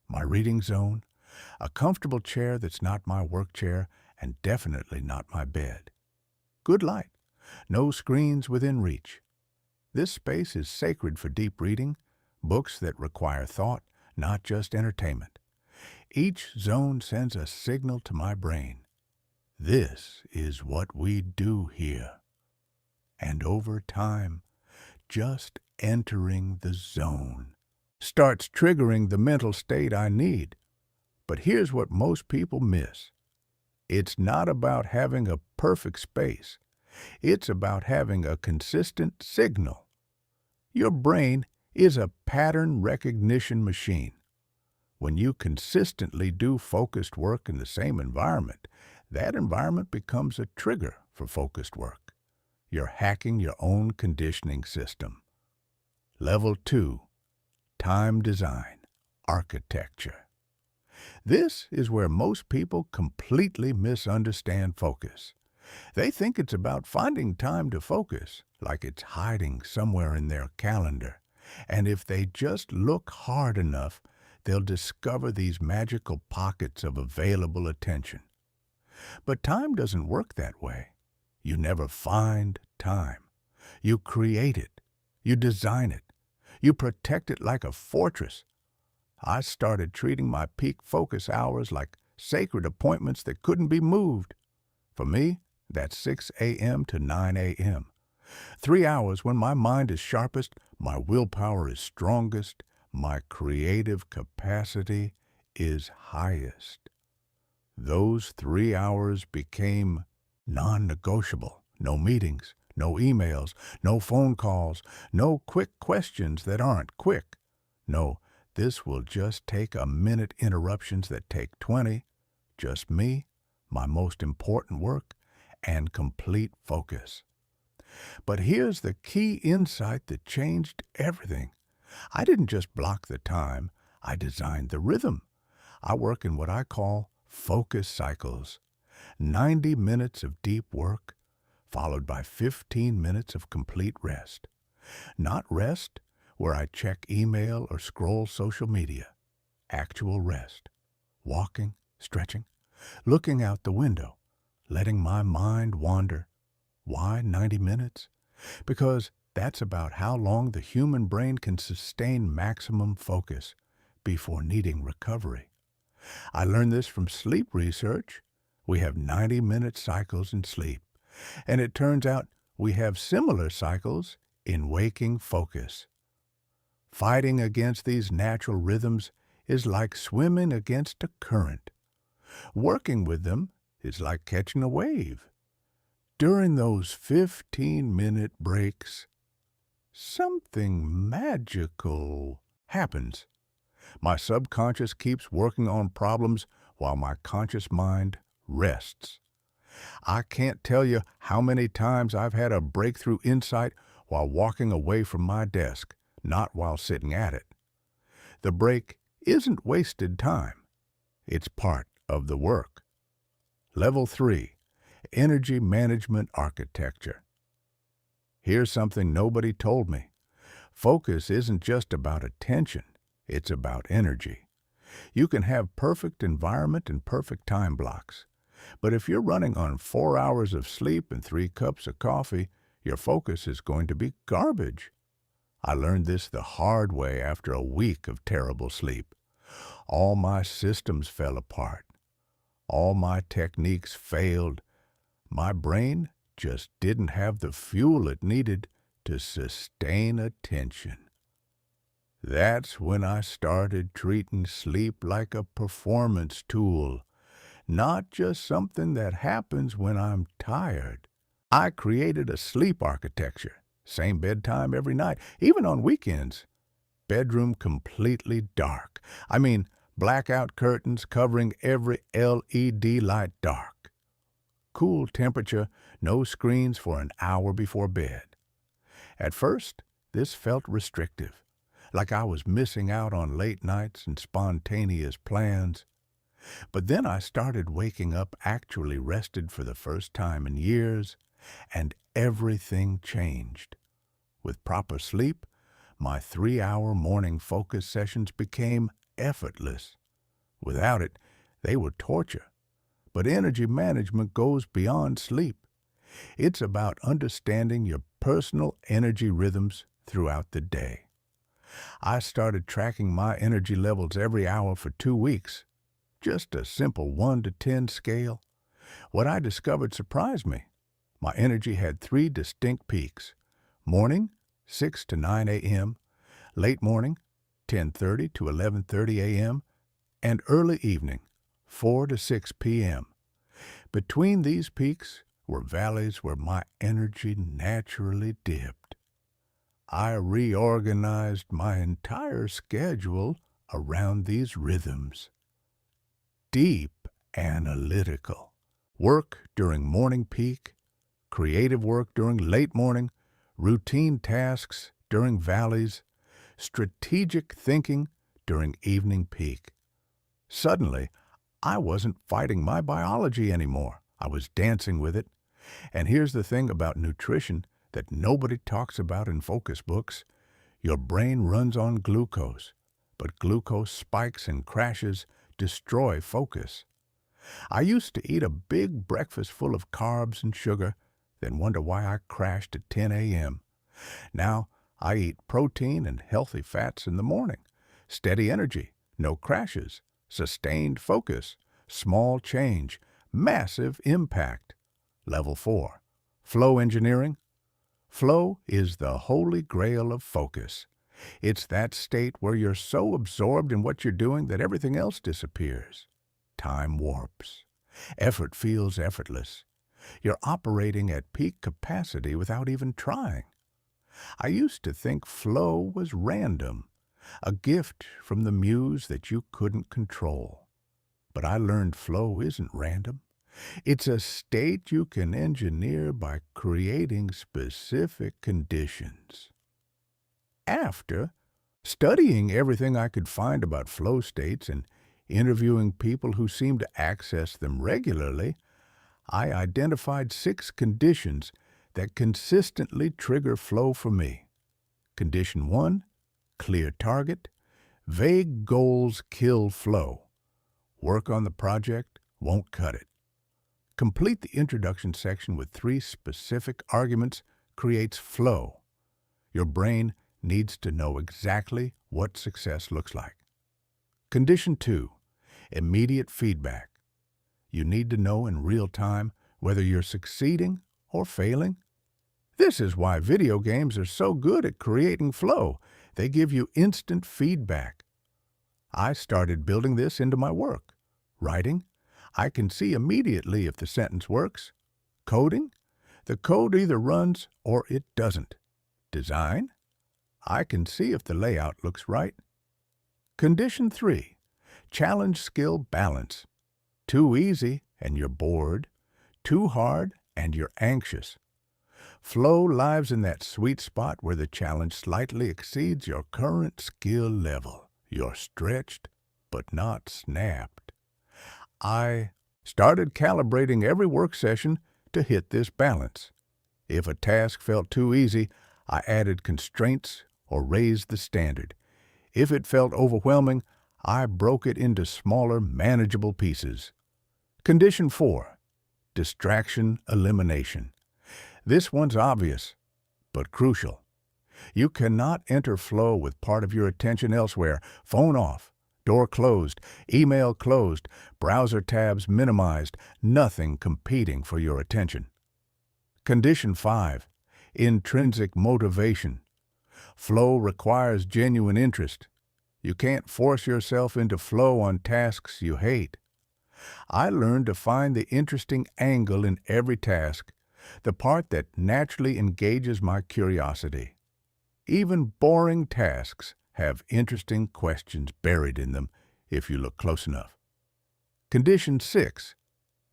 My reading zone, a comfortable chair that's not my work chair and definitely not my bed. Good light, no screens within reach. This space is sacred for deep reading, books that require thought, not just entertainment. Each zone sends a signal to my brain. This is what we do here. And over time, just entering the zone starts triggering the mental state I need. But here's what most people miss. It's not about having a perfect space. It's about having a consistent signal. Your brain is a pattern recognition machine. When you consistently do focused work in the same environment, that environment becomes a trigger for focused work. You're hacking your own conditioning system. Level 2, time design, architecture. This is where most people completely misunderstand focus. They think it's about finding time to focus, like it's hiding somewhere in their calendar. And if they just look hard enough, they'll discover these magical pockets of available attention. But time doesn't work that way. You never find time. You create it. You design it. You protect it like a fortress. I started treating my peak focus hours like sacred appointments that couldn't be moved. For me, that's 6 a.m. to 9 a.m. 3 hours when my mind is sharpest, my willpower is strongest, my creative capacity is highest. Those 3 hours became non-negotiable. No meetings, no emails, no phone calls, no quick questions that aren't quick. No, this will just take a minute interruptions that take 20. Just me, my most important work, and complete focus. But here's the key insight that changed everything. I didn't just block the time, I designed the rhythm. I work in what I call focus cycles. 90 minutes of deep work, followed by 15 minutes of complete rest. Not rest where I check email or scroll social media. Actual rest. Walking, stretching, looking out the window, letting my mind wander. Why 90 minutes? Because that's about how long the human brain can sustain maximum focus before needing recovery. I learned this from sleep research. We have 90-minute cycles in sleep, and it turns out we have similar cycles in waking focus. Fighting against these natural rhythms is like swimming against a current. Working with them is like catching a wave. During those 15-minute breaks, something magical happens. My subconscious keeps working on problems while my conscious mind rests. I can't tell you how many times I've had a breakthrough insight while walking away from my desk, not while sitting at it. The break isn't wasted time. It's part of the work. Level 3, Energy Management Architecture. Here's something nobody told me. Focus isn't just about attention, it's about energy. You can have perfect environment and perfect time blocks. But if you're running on 4 hours of sleep and 3 cups of coffee, your focus is going to be garbage. I learned this the hard way after a week of terrible sleep. All my systems fell apart. All my techniques failed. My brain just didn't have the fuel it needed to sustain attention. That's when I started treating sleep like a performance tool, not just something that happens when I'm tired. I created a sleep architecture, same bedtime every night, even on weekends. Bedroom completely dark. I mean, blackout curtains covering every LED light dark. Cool temperature, no screens for an hour before bed. At first, this felt restrictive, like I was missing out on late nights and spontaneous plans. But then I started waking up actually rested for the first time in years, and everything changed. With proper sleep, my 3-hour morning focus sessions became effortless. Without it, they were torture. But energy management goes beyond sleep. It's about understanding your personal energy rhythms throughout the day. I started tracking my energy levels every hour for 2 weeks. Just a simple 1 to 10 scale. What I discovered surprised me. My energy had 3 distinct peaks. Morning, 6 to 9 a.m., late morning, 10:30 to 11:30 a.m., and early evening, 4 to 6 p.m. Between these peaks were valleys where my energy naturally dipped. I reorganized my entire schedule around these rhythms. Deep analytical. Work during morning peak, creative work during late morning, routine tasks during valleys, strategic thinking during evening peak. Suddenly, I wasn't fighting my biology anymore. I was dancing with it. And here's the thing about nutrition that nobody talks about in focus books. Your brain runs on glucose, but glucose spikes and crashes destroy focus. I used to eat a big breakfast full of carbs and sugar, then wonder why I crashed at 10 a.m. Now I eat protein and healthy fats in the morning. Steady energy, no crashes, sustained focus, small change, massive impact. Level 4. Flow engineering. Flow is the holy grail of focus. It's that state where you're so absorbed in what you're doing that everything else disappears. Time warps. Effort feels effortless. You're operating at peak capacity without even trying. I used to think flow was random, a gift from the muse that you couldn't control. But I learned flow isn't random. It's a state you can engineer by creating specific conditions. After studying everything I could find about flow states and interviewing people who seem to access them regularly, I identified 6 conditions that consistently trigger flow for me. Condition 1, clear target. Vague goals kill flow. Work on the project won't cut it. Complete the introduction section with 3 specific arguments creates flow. Your brain needs to know exactly what success looks like. Condition 2, immediate feedback. You need to know in real time whether you're succeeding or failing. This is why video games are so good at creating flow. They give you instant feedback. I started building this into my work. Writing, I can see immediately if the sentence works. Coding, the code either runs or it doesn't. Design, I can see if the layout looks right. Condition 3, challenge skill balance. Too easy and you're bored. Too hard and you're anxious. Flow lives in that sweet spot where the challenge slightly exceeds your current skill level. You're stretched, but not snapped. I started calibrating every work session to hit this balance. If a task felt too easy, I added constraints or raised the standard. If it felt overwhelming, I broke it into smaller, manageable pieces. Condition 4, distraction elimination. This one's obvious, but crucial. You cannot enter flow with part of your attention elsewhere. Phone off, door closed, email closed, browser tabs minimized, nothing competing for your attention. Condition 5, intrinsic motivation. Flow requires genuine interest. You can't force yourself into flow on tasks you hate. I learned to find the interesting angle in every task, the part that naturally engages my curiosity. Even boring tasks have interesting questions buried in them if you look close enough. Condition 6,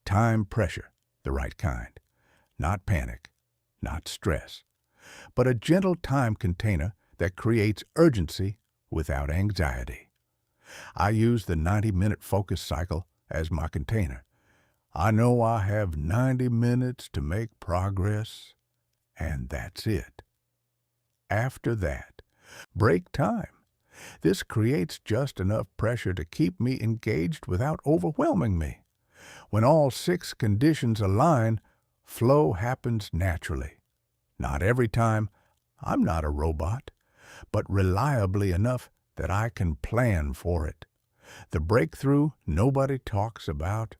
time pressure, the right kind. Not panic, not stress, but a gentle time container that creates urgency without anxiety. I use the 90-minute focus cycle as my container. I know I have 90 minutes to make progress, and that's it. After that, break time. This creates just enough pressure to keep me engaged without overwhelming me. When all 6 conditions align, flow happens naturally. Not every time, I'm not a robot, but reliably enough that I can plan for it. The breakthrough nobody talks about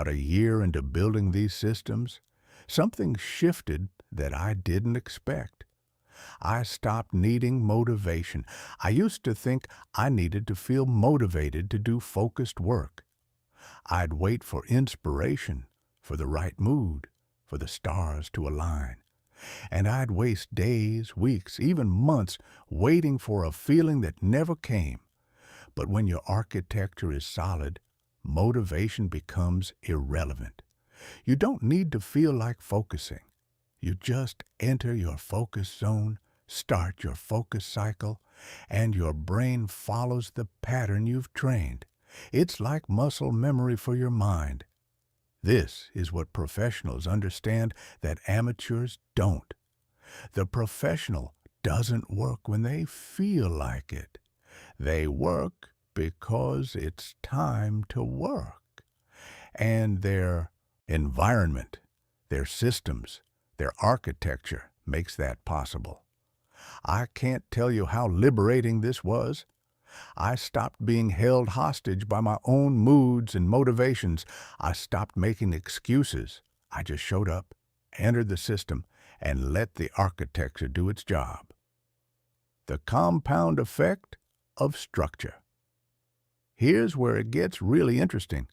a year into building these systems, something shifted that I didn't expect. I stopped needing motivation. I used to think I needed to feel motivated to do focused work. I'd wait for inspiration, for the right mood, for the stars to align. And I'd waste days, weeks, even months waiting for a feeling that never came. But when your architecture is solid, motivation becomes irrelevant. You don't need to feel like focusing. You just enter your focus zone, start your focus cycle, and your brain follows the pattern you've trained. It's like muscle memory for your mind. This is what professionals understand that amateurs don't. The professional doesn't work when they feel like it. They work because it's time to work. And their environment, their systems, their architecture makes that possible. I can't tell you how liberating this was. I stopped being held hostage by my own moods and motivations. I stopped making excuses. I just showed up, entered the system, and let the architecture do its job. The compound effect of structure. Here's where it gets really interesting.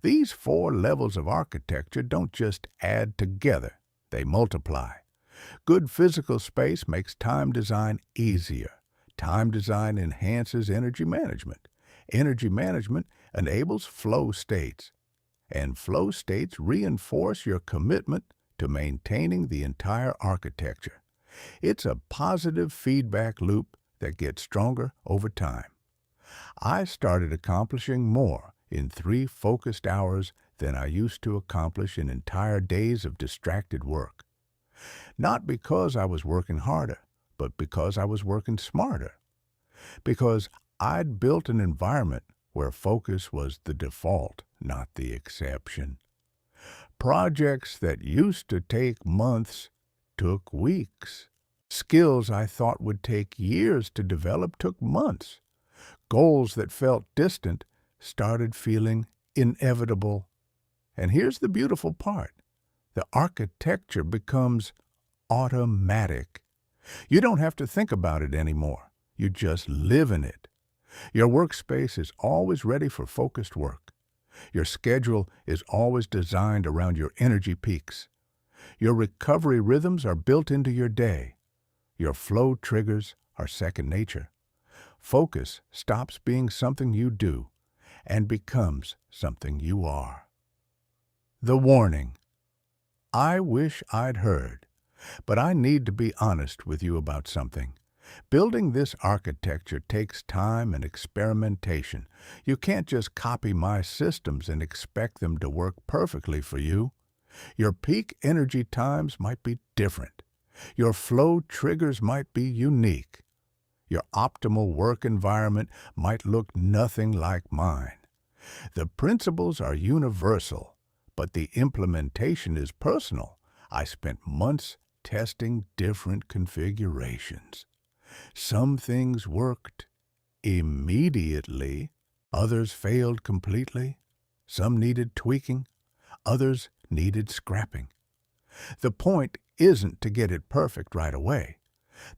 These 4 levels of architecture don't just add together, they multiply. Good physical space makes time design easier. Time design enhances energy management. Energy management enables flow states. and flow states reinforce your commitment to maintaining the entire architecture. It's a positive feedback loop that gets stronger over time. I started accomplishing more in 3 focused hours than I used to accomplish in entire days of distracted work. Not because I was working harder, but because I was working smarter. Because I'd built an environment where focus was the default, not the exception. Projects that used to take months took weeks. Skills I thought would take years to develop took months. Goals that felt distant started feeling inevitable. And here's the beautiful part. The architecture becomes automatic. You don't have to think about it anymore. You just live in it. Your workspace is always ready for focused work. Your schedule is always designed around your energy peaks. Your recovery rhythms are built into your day. Your flow triggers are second nature. Focus stops being something you do and becomes something you are. The warning. I wish I'd heard, but I need to be honest with you about something. Building this architecture takes time and experimentation. You can't just copy my systems and expect them to work perfectly for you. Your peak energy times might be different. Your flow triggers might be unique. Your optimal work environment might look nothing like mine. The principles are universal, but the implementation is personal. I spent months testing different configurations. Some things worked immediately, others failed completely. Some needed tweaking, others needed scrapping. The point isn't to get it perfect right away.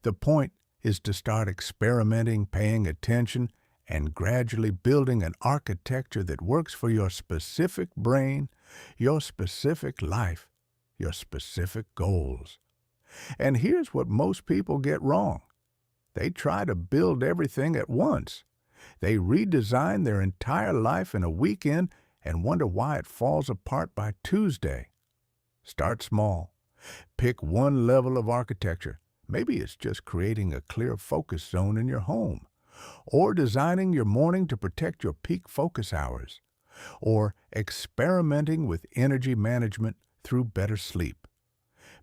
The point is to start experimenting, paying attention, and gradually building an architecture that works for your specific brain, your specific life, your specific goals. And here's what most people get wrong. They try to build everything at once. They redesign their entire life in a weekend and wonder why it falls apart by Tuesday. Start small. Pick one level of architecture. Maybe it's just creating a clear focus zone in your home, or designing your morning to protect your peak focus hours, or experimenting with energy management through better sleep.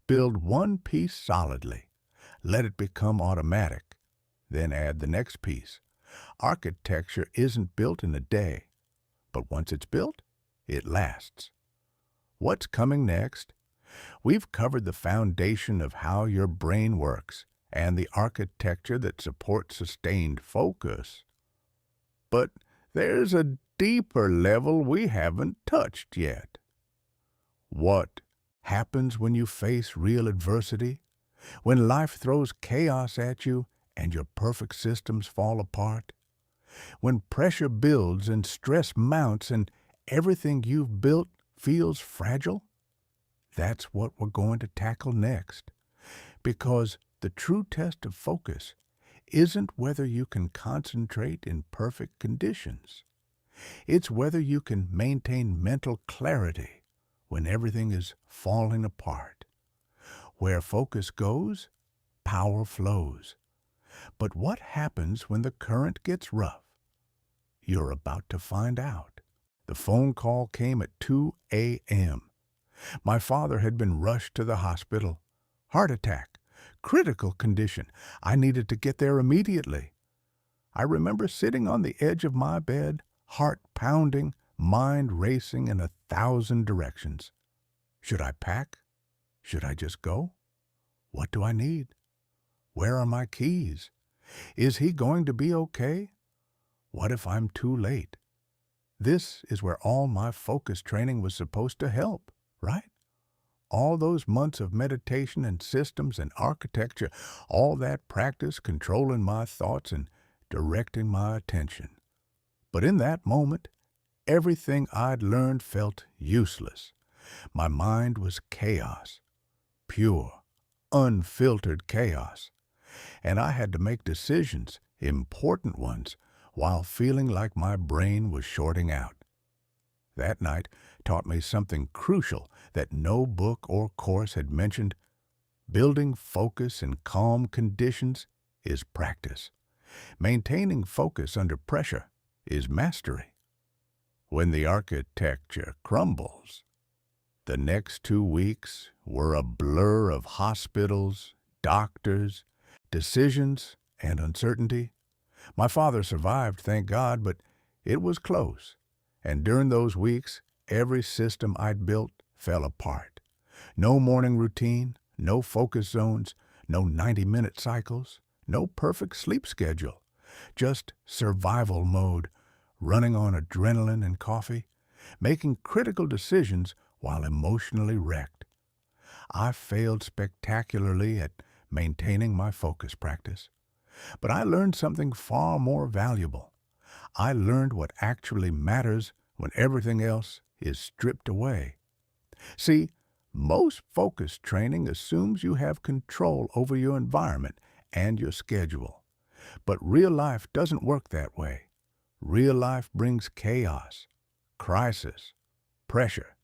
Build one piece solidly. Let it become automatic. Then add the next piece. Architecture isn't built in a day, but once it's built, it lasts. What's coming next? We've covered the foundation of how your brain works and the architecture that supports sustained focus. But there's a deeper level we haven't touched yet. What happens when you face real adversity? When life throws chaos at you and your perfect systems fall apart? When pressure builds and stress mounts and everything you've built feels fragile? That's what we're going to tackle next. Because the true test of focus isn't whether you can concentrate in perfect conditions. It's whether you can maintain mental clarity when everything is falling apart. Where focus goes, power flows. But what happens when the current gets rough? You're about to find out. The phone call came at 2 a.m. My father had been rushed to the hospital. Heart attack. Critical condition. I needed to get there immediately. I remember sitting on the edge of my bed, heart pounding, mind racing in 1,000 directions. Should I pack? Should I just go? What do I need? Where are my keys? Is he going to be okay? What if I'm too late? This is where all my focus training was supposed to help, right? All those months of meditation and systems and architecture, all that practice controlling my thoughts and directing my attention. But in that moment, everything I'd learned felt useless. My mind was chaos, pure, unfiltered chaos. And I had to make decisions, important ones, while feeling like my brain was shorting out. That night taught me something crucial that no book or course had mentioned. Building focus in calm conditions is practice. Maintaining focus under pressure is mastery. When the architecture crumbles, the next 2 weeks were a blur of hospitals, doctors, decisions, and uncertainty. My father survived, thank God, but it was close. And during those weeks, every system I'd built fell apart. No morning routine, no focus zones, no 90-minute cycles, no perfect sleep schedule. Just survival mode, running on adrenaline and coffee, making critical decisions while emotionally wrecked. I failed spectacularly at maintaining my focus practice. But I learned something far more valuable. I learned what actually matters when everything else is stripped away. See, most focus training assumes you have control over your environment and your schedule. But real life doesn't work that way. Real life brings chaos, crisis, pressure,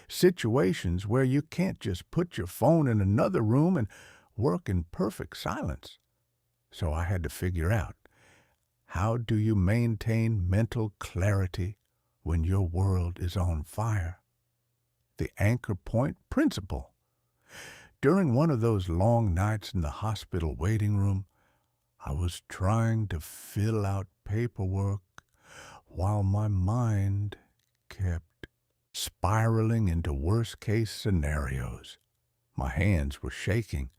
situations where you can't just put your phone in another room and work in perfect silence. So I had to figure out, how do you maintain mental clarity when your world is on fire? The anchor point principle. During one of those long nights in the hospital waiting room, I was trying to fill out paperwork while my mind kept spiraling into worst-case scenarios. My hands were shaking.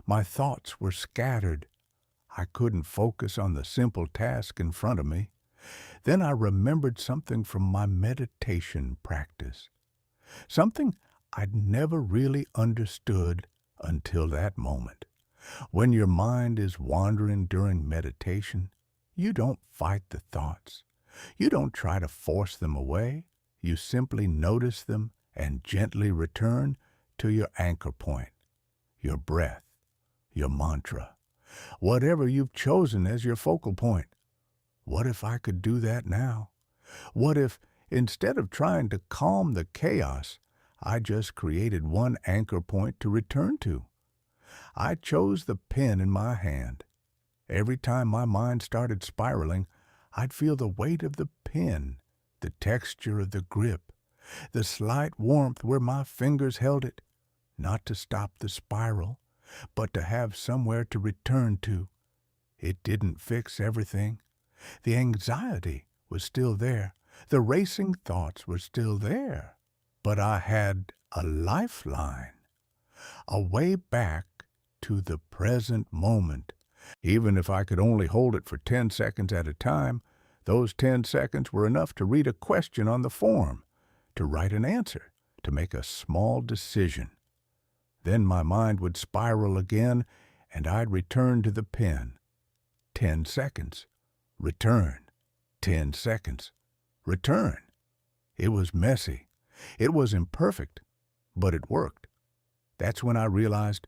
My thoughts were scattered. I couldn't focus on the simple task in front of me. Then I remembered something from my meditation practice, something I'd never really understood until that moment. When your mind is wandering during meditation, you don't fight the thoughts. You don't try to force them away. You simply notice them and gently return to your anchor point, your breath, your mantra, whatever you've chosen as your focal point. What if I could do that now? What if, instead of trying to calm the chaos, I just created one anchor point to return to? I chose the pen in my hand. Every time my mind started spiraling, I'd feel the weight of the pen, the texture of the grip, the slight warmth where my fingers held it, not to stop the spiral, but to have somewhere to return to. It didn't fix everything. The anxiety was still there. The racing thoughts were still there. But I had a lifeline, a way back to the present moment. Even if I could only hold it for 10 seconds at a time, those 10 seconds were enough to read a question on the form, to write an answer, to make a small decision. Then my mind would spiral again, and I'd return to the pen. 10 seconds. Return. 10 seconds. Return. It was messy. It was imperfect, but it worked. That's when I realized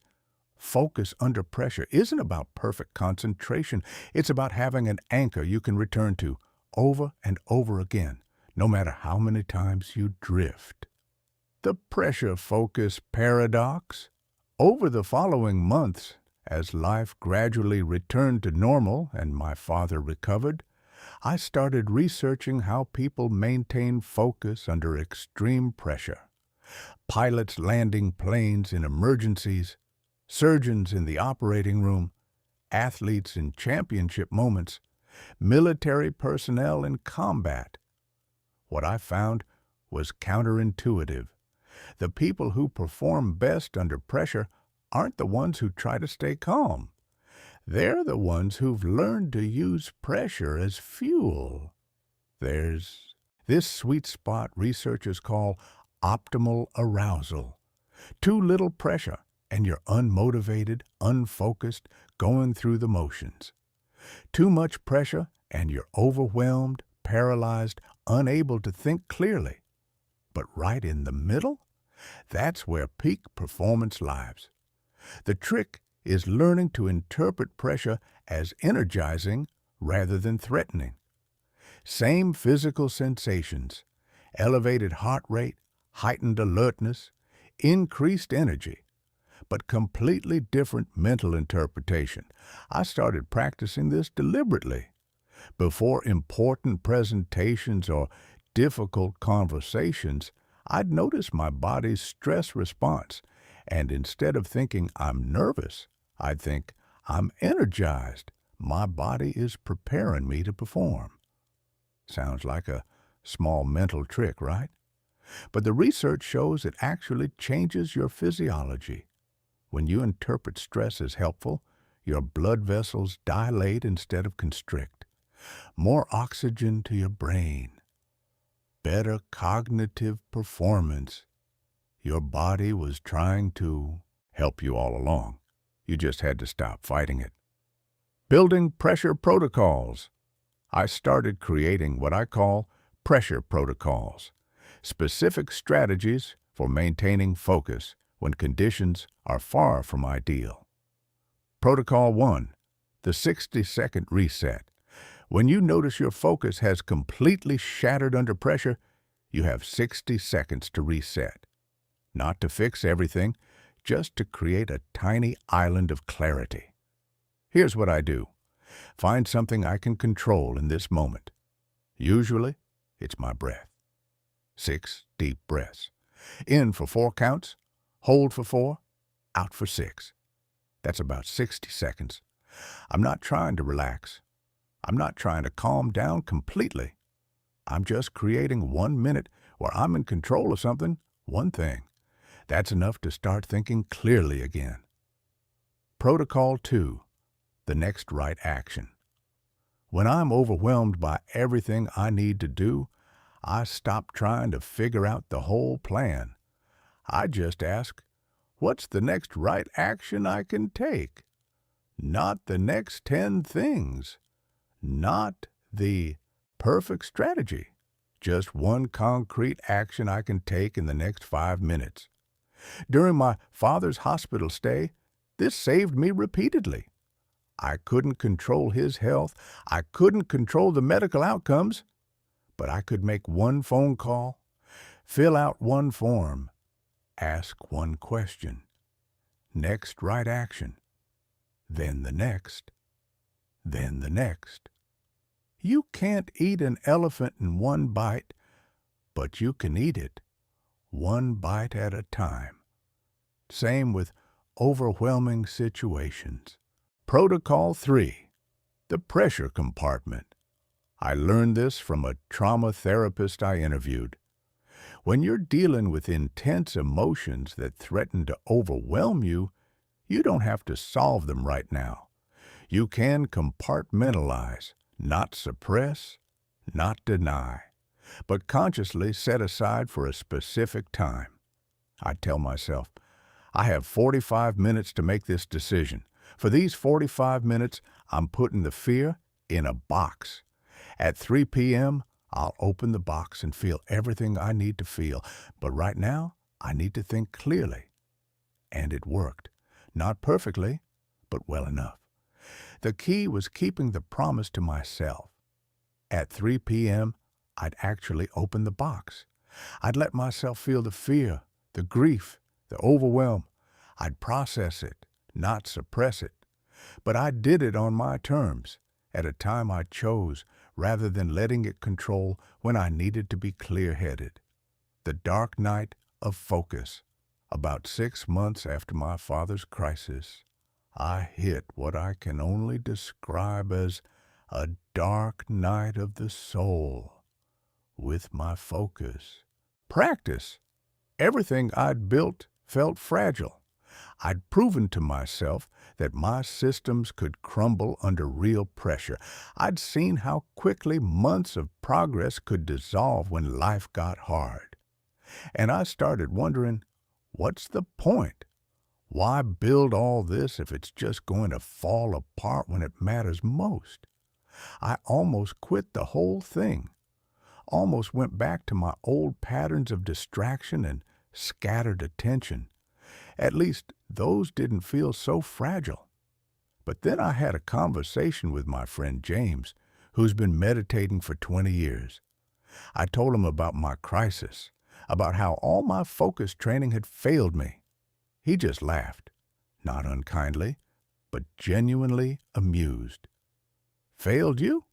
focus under pressure isn't about perfect concentration. It's about having an anchor you can return to over and over again, no matter how many times you drift. The pressure focus paradox. Over the following months, as life gradually returned to normal and my father recovered, I started researching how people maintain focus under extreme pressure. Pilots landing planes in emergencies, surgeons in the operating room, athletes in championship moments, military personnel in combat. What I found was counterintuitive. The people who perform best under pressure aren't the ones who try to stay calm. They're the ones who've learned to use pressure as fuel. There's this sweet spot researchers call optimal arousal. Too little pressure, and you're unmotivated, unfocused, going through the motions. Too much pressure, and you're overwhelmed, paralyzed, unable to think clearly. But right in the middle, that's where peak performance lies. The trick is learning to interpret pressure as energizing rather than threatening. Same physical sensations, elevated heart rate, heightened alertness, increased energy, but completely different mental interpretation. I started practicing this deliberately. Before important presentations or difficult conversations, I'd notice my body's stress response, and instead of thinking I'm nervous, I'd think I'm energized. My body is preparing me to perform. Sounds like a small mental trick, right? But the research shows it actually changes your physiology. When you interpret stress as helpful, your blood vessels dilate instead of constrict. More oxygen to your brain. Better cognitive performance. Your body was trying to help you all along. You just had to stop fighting it. Building pressure protocols. I started creating what I call pressure protocols, specific strategies for maintaining focus when conditions are far from ideal. Protocol 1, the 60-second reset. When you notice your focus has completely shattered under pressure, you have 60 seconds to reset. Not to fix everything, just to create a tiny island of clarity. Here's what I do. Find something I can control in this moment. Usually, it's my breath. 6 deep breaths. In for 4 counts, hold for 4, out for 6. That's about 60 seconds. I'm not trying to relax. I'm not trying to calm down completely. I'm just creating 1 minute where I'm in control of something, one thing. That's enough to start thinking clearly again. Protocol 2, the next right action. When I'm overwhelmed by everything I need to do, I stop trying to figure out the whole plan. I just ask, what's the next right action I can take? Not the next 10 things. Not the perfect strategy. Just one concrete action I can take in the next 5 minutes. During my father's hospital stay, this saved me repeatedly. I couldn't control his health. I couldn't control the medical outcomes. But I could make one phone call, fill out one form, ask one question. Next right action. Then the next. Then the next. You can't eat an elephant in one bite, but you can eat it one bite at a time. Same with overwhelming situations. Protocol 3, the pressure compartment. I learned this from a trauma therapist I interviewed. When you're dealing with intense emotions that threaten to overwhelm you, you don't have to solve them right now. You can compartmentalize, not suppress, not deny, but consciously set aside for a specific time. I tell myself, I have 45 minutes to make this decision. For these 45 minutes, I'm putting the fear in a box. At 3 p.m., I'll open the box and feel everything I need to feel. But right now, I need to think clearly. And it worked. Not perfectly, but well enough. The key was keeping the promise to myself. At 3 p.m., I'd actually open the box. I'd let myself feel the fear, the grief, the overwhelm. I'd process it, not suppress it. But I did it on my terms, at a time I chose, rather than letting it control when I needed to be clear-headed. The dark night of focus. About 6 months after my father's crisis, I hit what I can only describe as a dark night of the soul. With my focus. Practice. Everything I'd built felt fragile. I'd proven to myself that my systems could crumble under real pressure. I'd seen how quickly months of progress could dissolve when life got hard. And I started wondering, what's the point? Why build all this if it's just going to fall apart when it matters most? I almost quit the whole thing. Almost went back to my old patterns of distraction and scattered attention. At least those didn't feel so fragile. But then I had a conversation with my friend James, who's been meditating for 20 years. I told him about my crisis, about how all my focus training had failed me. He just laughed, not unkindly, but genuinely amused. Failed you?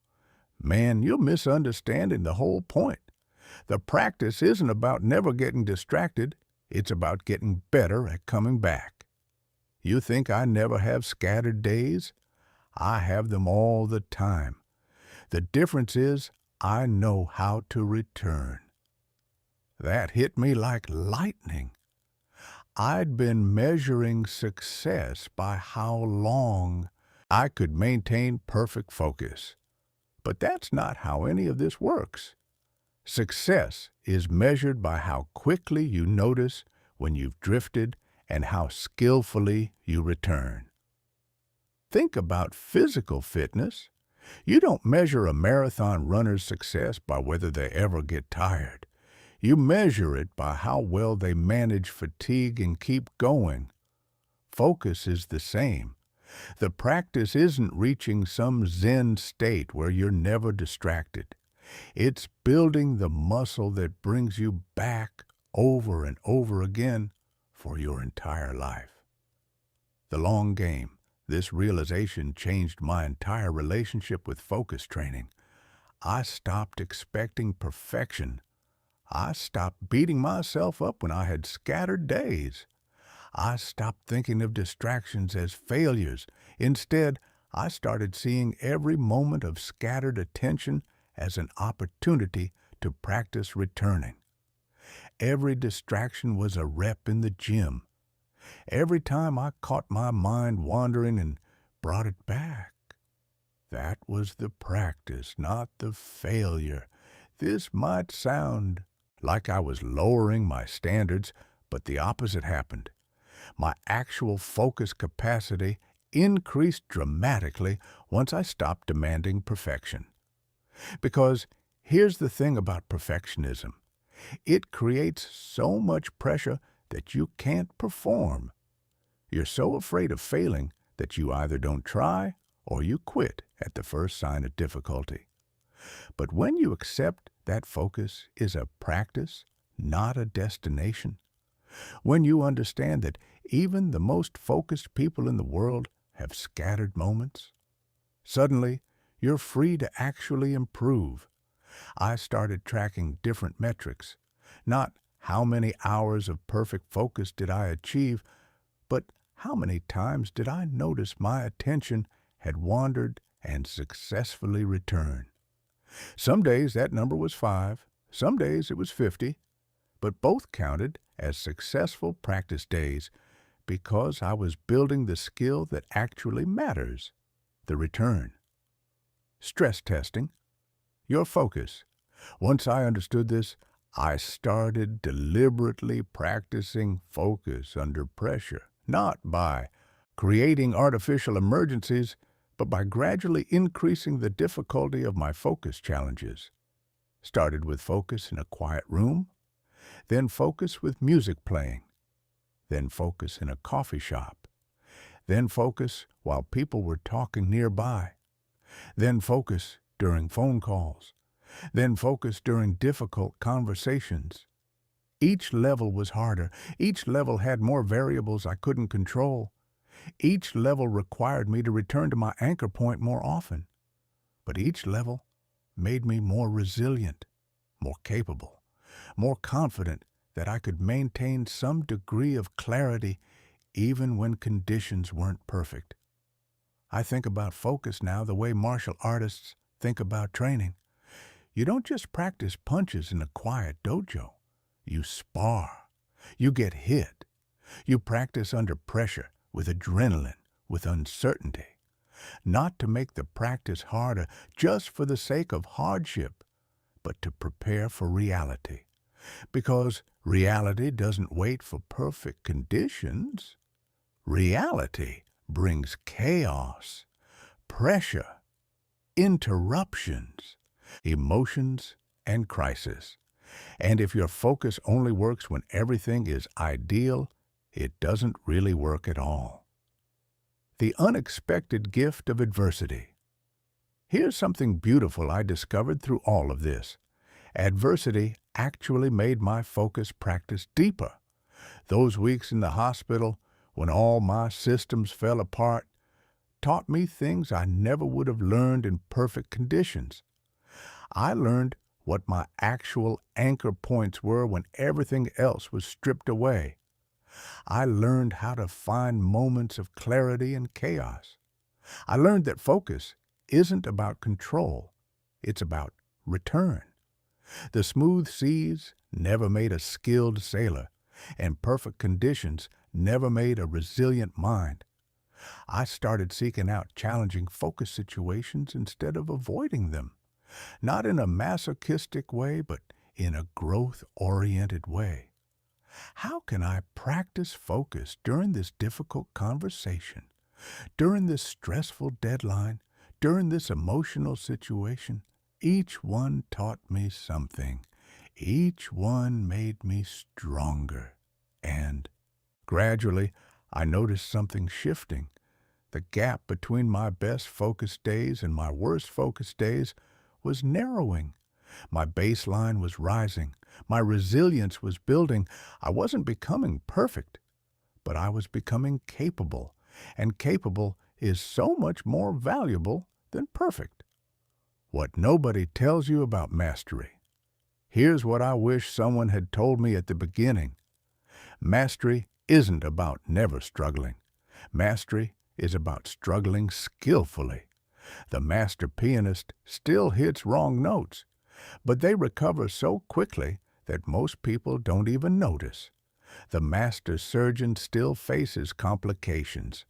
Man, you're misunderstanding the whole point. The practice isn't about never getting distracted. It's about getting better at coming back. You think I never have scattered days? I have them all the time. The difference is I know how to return. That hit me like lightning. I'd been measuring success by how long I could maintain perfect focus. But that's not how any of this works. Success is measured by how quickly you notice when you've drifted and how skillfully you return. Think about physical fitness. You don't measure a marathon runner's success by whether they ever get tired. You measure it by how well they manage fatigue and keep going. Focus is the same. The practice isn't reaching some Zen state where you're never distracted. It's building the muscle that brings you back over and over again for your entire life. The long game, this realization changed my entire relationship with focus training. I stopped expecting perfection. I stopped beating myself up when I had scattered days. I stopped thinking of distractions as failures. Instead, I started seeing every moment of scattered attention as an opportunity to practice returning. Every distraction was a rep in the gym. Every time I caught my mind wandering and brought it back. That was the practice, not the failure. This might sound like I was lowering my standards, but the opposite happened. My actual focus capacity increased dramatically once I stopped demanding perfection. Because here's the thing about perfectionism. It creates so much pressure that you can't perform. You're so afraid of failing that you either don't try or you quit at the first sign of difficulty. But when you accept that focus is a practice, not a destination, when you understand that even the most focused people in the world have scattered moments, suddenly you're free to actually improve. I started tracking different metrics, not how many hours of perfect focus did I achieve, but how many times did I notice my attention had wandered and successfully returned. Some days that number was 5, some days it was 50, but both counted as successful practice days because I was building the skill that actually matters, the return. Stress testing, your focus. Once I understood this, I started deliberately practicing focus under pressure, not by creating artificial emergencies, but by gradually increasing the difficulty of my focus challenges. Started with focus in a quiet room, then focus with music playing, then focus in a coffee shop, then focus while people were talking nearby, then focus during phone calls, then focus during difficult conversations. Each level was harder. Each level had more variables I couldn't control. Each level required me to return to my anchor point more often. But each level made me more resilient, more capable, more confident that I could maintain some degree of clarity even when conditions weren't perfect. I think about focus now the way martial artists think about training. You don't just practice punches in a quiet dojo. You spar. You get hit. You practice under pressure, with adrenaline, with uncertainty. Not to make the practice harder just for the sake of hardship, but to prepare for reality. Because reality doesn't wait for perfect conditions. Reality brings chaos, pressure, interruptions, emotions, and crisis. And if your focus only works when everything is ideal, it doesn't really work at all. The unexpected gift of adversity. Here's something beautiful I discovered through all of this. Adversity actually made my focus practice deeper. Those weeks in the hospital, when all my systems fell apart, taught me things I never would have learned in perfect conditions. I learned what my actual anchor points were when everything else was stripped away. I learned how to find moments of clarity in chaos. I learned that focus isn't about control, it's about return. The smooth seas never made a skilled sailor, and perfect conditions never made a resilient mind. I started seeking out challenging focus situations instead of avoiding them, not in a masochistic way, but in a growth-oriented way. How can I practice focus during this difficult conversation, during this stressful deadline, during this emotional situation? Each one taught me something. Each one made me stronger. And gradually, I noticed something shifting. The gap between my best focused days and my worst focused days was narrowing. My baseline was rising. My resilience was building. I wasn't becoming perfect, but I was becoming capable. And capable is so much more valuable than perfect. What nobody tells you about mastery. Here's what I wish someone had told me at the beginning. Mastery isn't about never struggling. Mastery is about struggling skillfully. The master pianist still hits wrong notes, but they recover so quickly that most people don't even notice. The master surgeon still faces complications,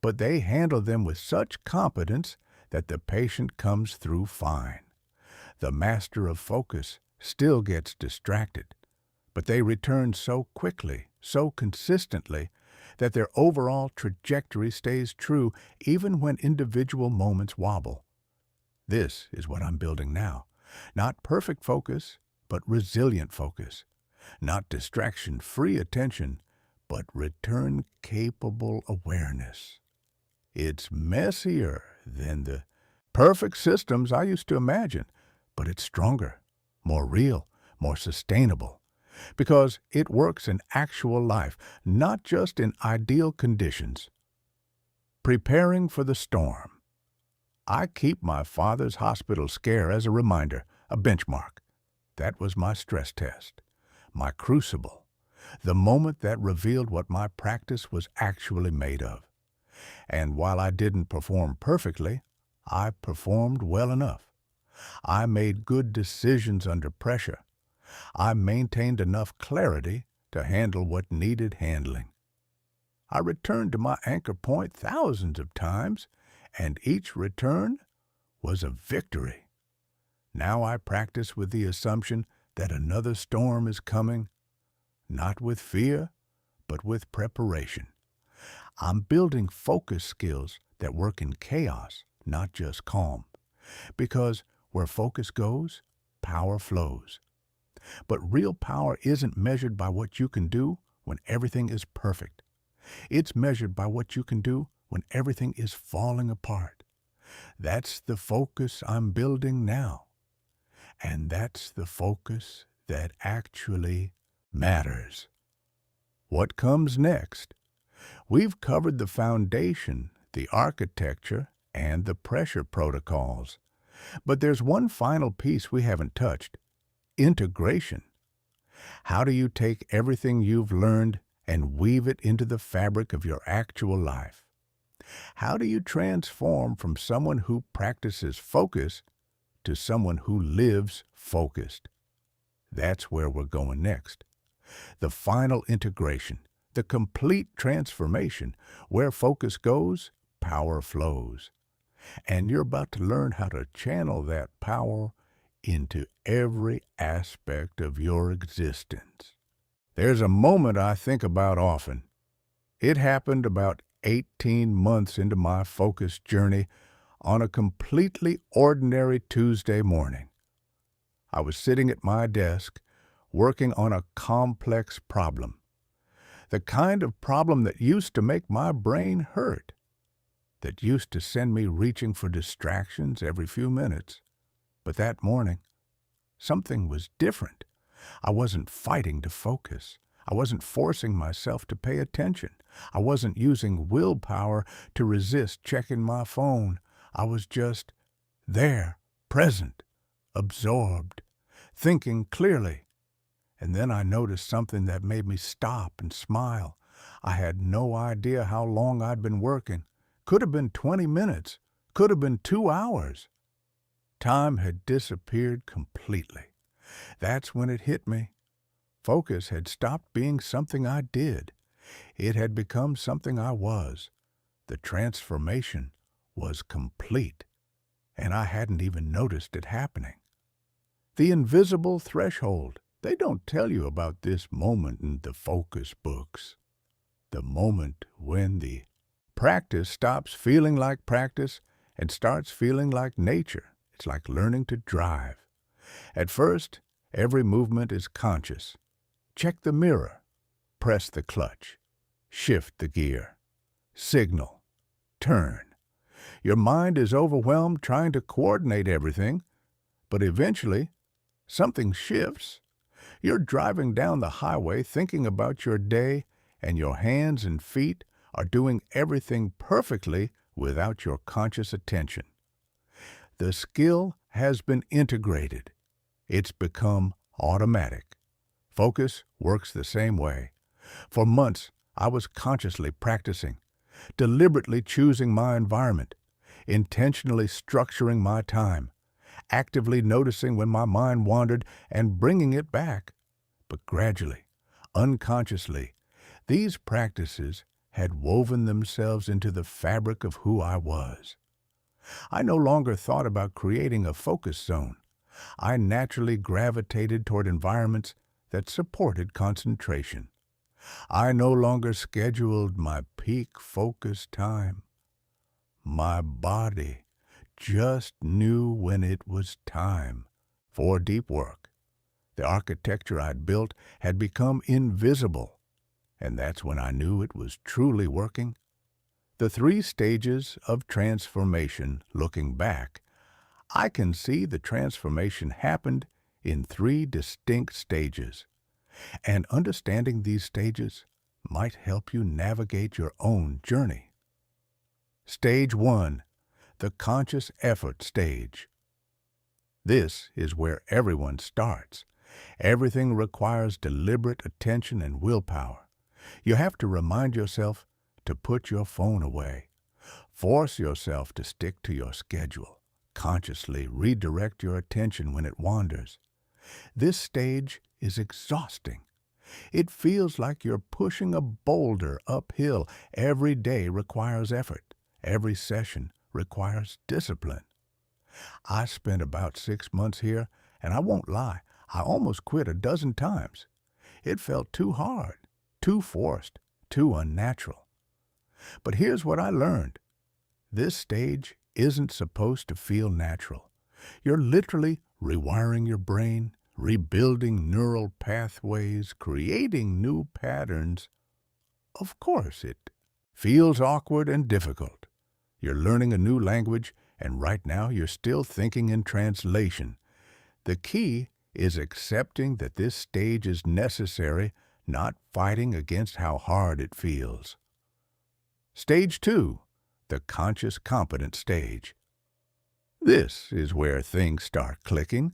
but they handle them with such competence that the patient comes through fine. The master of focus still gets distracted, but they return so quickly, so consistently, that their overall trajectory stays true even when individual moments wobble. This is what I'm building now. Not perfect focus, but resilient focus. Not distraction-free attention, but return-capable awareness. It's messier than the perfect systems I used to imagine, but it's stronger, more real, more sustainable, because it works in actual life, not just in ideal conditions. Preparing for the storm. I keep my father's hospital scare as a reminder, a benchmark. That was my stress test, my crucible, the moment that revealed what my practice was actually made of. And while I didn't perform perfectly, I performed well enough. I made good decisions under pressure. I maintained enough clarity to handle what needed handling. I returned to my anchor point thousands of times, and each return was a victory. Now I practice with the assumption that another storm is coming, not with fear, but with preparation. I'm building focus skills that work in chaos, not just calm. Because where focus goes, power flows. But real power isn't measured by what you can do when everything is perfect. It's measured by what you can do when everything is falling apart. That's the focus I'm building now. And that's the focus that actually matters. What comes next? We've covered the foundation, the architecture, and the pressure protocols. But there's one final piece we haven't touched: integration. How do you take everything you've learned and weave it into the fabric of your actual life? How do you transform from someone who practices focus to someone who lives focused? That's where we're going next. The final integration, the complete transformation. Where focus goes, power flows. And you're about to learn how to channel that power into every aspect of your existence. There's a moment I think about often. It happened about 18 months into my focus journey on a completely ordinary Tuesday morning. I was sitting at my desk working on a complex problem. The kind of problem that used to make my brain hurt, that used to send me reaching for distractions every few minutes. But that morning, Something was different. I wasn't fighting to focus. I wasn't forcing myself to pay attention. I wasn't using willpower to resist checking my phone. I was just there, present, absorbed, thinking clearly. And then I noticed something that made me stop and smile. I had no idea how long I'd been working. Could have been 20 minutes. Could have been 2 hours. Time had disappeared completely. That's when it hit me. Focus had stopped being something I did. It had become something I was. The transformation was complete, and I hadn't even noticed it happening. The invisible threshold. They don't tell you about this moment in the focus books. The moment when the practice stops feeling like practice and starts feeling like nature. It's like learning to drive. At first, every movement is conscious. Check the mirror, press the clutch, shift the gear, signal, turn. Your mind is overwhelmed trying to coordinate everything, but eventually, something shifts. You're driving down the highway thinking about your day, and your hands and feet are doing everything perfectly without your conscious attention. The skill has been integrated. It's become automatic. Focus works the same way. For months, I was consciously practicing, deliberately choosing my environment, intentionally structuring my time, actively noticing when my mind wandered and bringing it back. But gradually, unconsciously, these practices had woven themselves into the fabric of who I was. I no longer thought about creating a focus zone. I naturally gravitated toward environments that supported concentration. I no longer scheduled my peak focus time. My body just knew when it was time for deep work. The architecture I'd built had become invisible, and that's when I knew it was truly working. The 3 stages of transformation, looking back, I can see the transformation happened in 3 distinct stages, and understanding these stages might help you navigate your own journey. Stage 1, the conscious effort stage. This is where everyone starts. Everything requires deliberate attention and willpower. You have to remind yourself to put your phone away. Force yourself to stick to your schedule. Consciously redirect your attention when it wanders. This stage is exhausting. It feels like you're pushing a boulder uphill. Every day requires effort. Every session requires discipline. I spent about 6 months here, and I won't lie, I almost quit a dozen times. It felt too hard, too forced, too unnatural. But here's what I learned. This stage isn't supposed to feel natural. You're literally rewiring your brain, rebuilding neural pathways, creating new patterns. Of course, it feels awkward and difficult. You're learning a new language, and right now you're still thinking in translation. The key is accepting that this stage is necessary, not fighting against how hard it feels. Stage 2, the conscious competent stage. This is where things start clicking.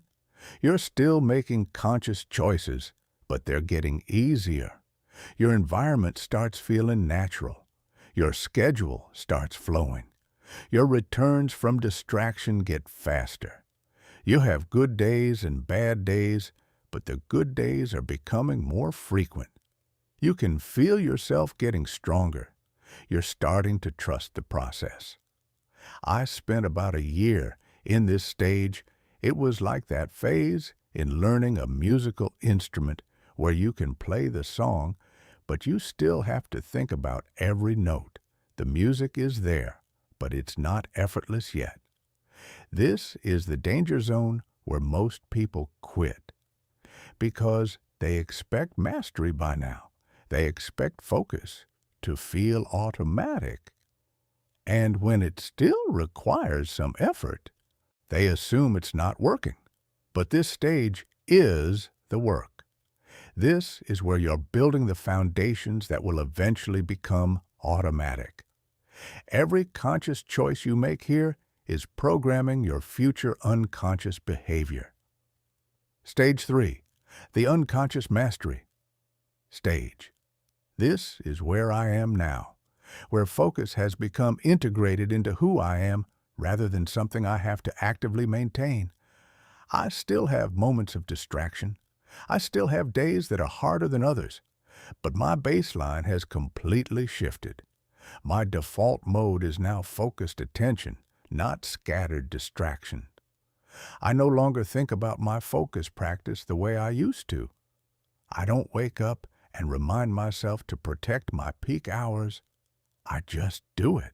You're still making conscious choices, but they're getting easier. Your environment starts feeling natural. Your schedule starts flowing. Your returns from distraction get faster. You have good days and bad days, but the good days are becoming more frequent. You can feel yourself getting stronger. You're starting to trust the process. I spent about a year in this stage. It was like that phase in learning a musical instrument where you can play the song, but you still have to think about every note. The music is there, but it's not effortless yet. This is the danger zone where most people quit because they expect mastery by now. They expect focus to feel automatic. And when it still requires some effort, they assume it's not working. But this stage is the work. This is where you're building the foundations that will eventually become automatic. Every conscious choice you make here is programming your future unconscious behavior. Stage 3, the unconscious mastery stage. This is where I am now, where focus has become integrated into who I am rather than something I have to actively maintain. I still have moments of distraction. I still have days that are harder than others, but my baseline has completely shifted. My default mode is now focused attention, not scattered distraction. I no longer think about my focus practice the way I used to. I don't wake up and remind myself to protect my peak hours. I just do it.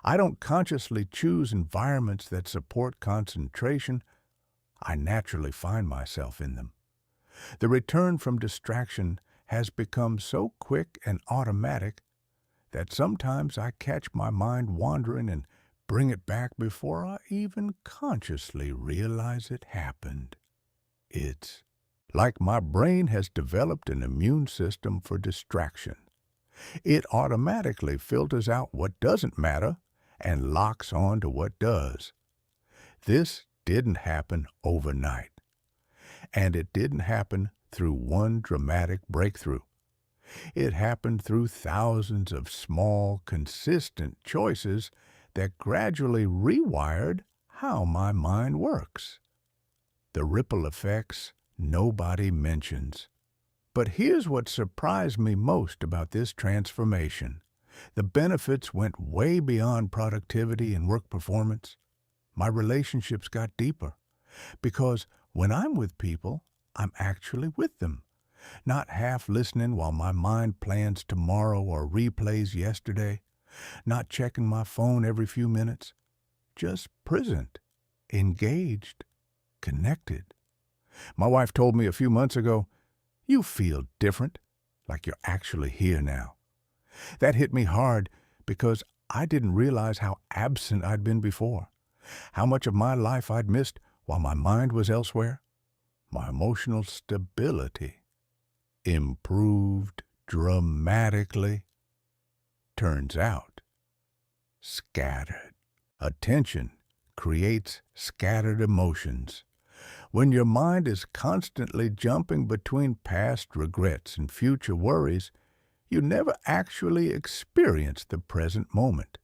I don't consciously choose environments that support concentration. I naturally find myself in them. The return from distraction has become so quick and automatic that sometimes I catch my mind wandering and bring it back before I even consciously realize it happened. It's like my brain has developed an immune system for distraction. It automatically filters out what doesn't matter and locks on to what does. This didn't happen overnight, and it didn't happen through one dramatic breakthrough. It happened through thousands of small, consistent choices that gradually rewired how my mind works. The ripple effects nobody mentions. But here's what surprised me most about this transformation. The benefits went way beyond productivity and work performance. My relationships got deeper because when I'm with people, I'm actually with them, not half listening while my mind plans tomorrow or replays yesterday, not checking my phone every few minutes, just present, engaged, connected. My wife told me a few months ago, "You feel different, like you're actually here now." That hit me hard because I didn't realize how absent I'd been before, how much of my life I'd missed while my mind was elsewhere. My emotional stability improved dramatically. Turns out, scattered attention creates scattered emotions. When your mind is constantly jumping between past regrets and future worries, you never actually experience the present moment.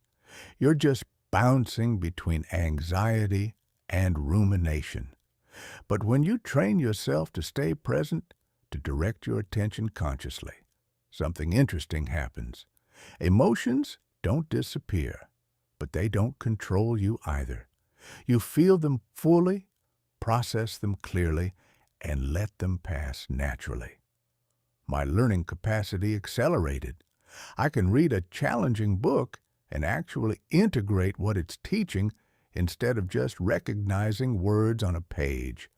You're just bouncing between anxiety and rumination. But when you train yourself to stay present, to direct your attention consciously, something interesting happens. Emotions don't disappear, but they don't control you either. You feel them fully, process them clearly, and let them pass naturally. My learning capacity accelerated. I can read a challenging book and actually integrate what it's teaching instead of just recognizing words on a page.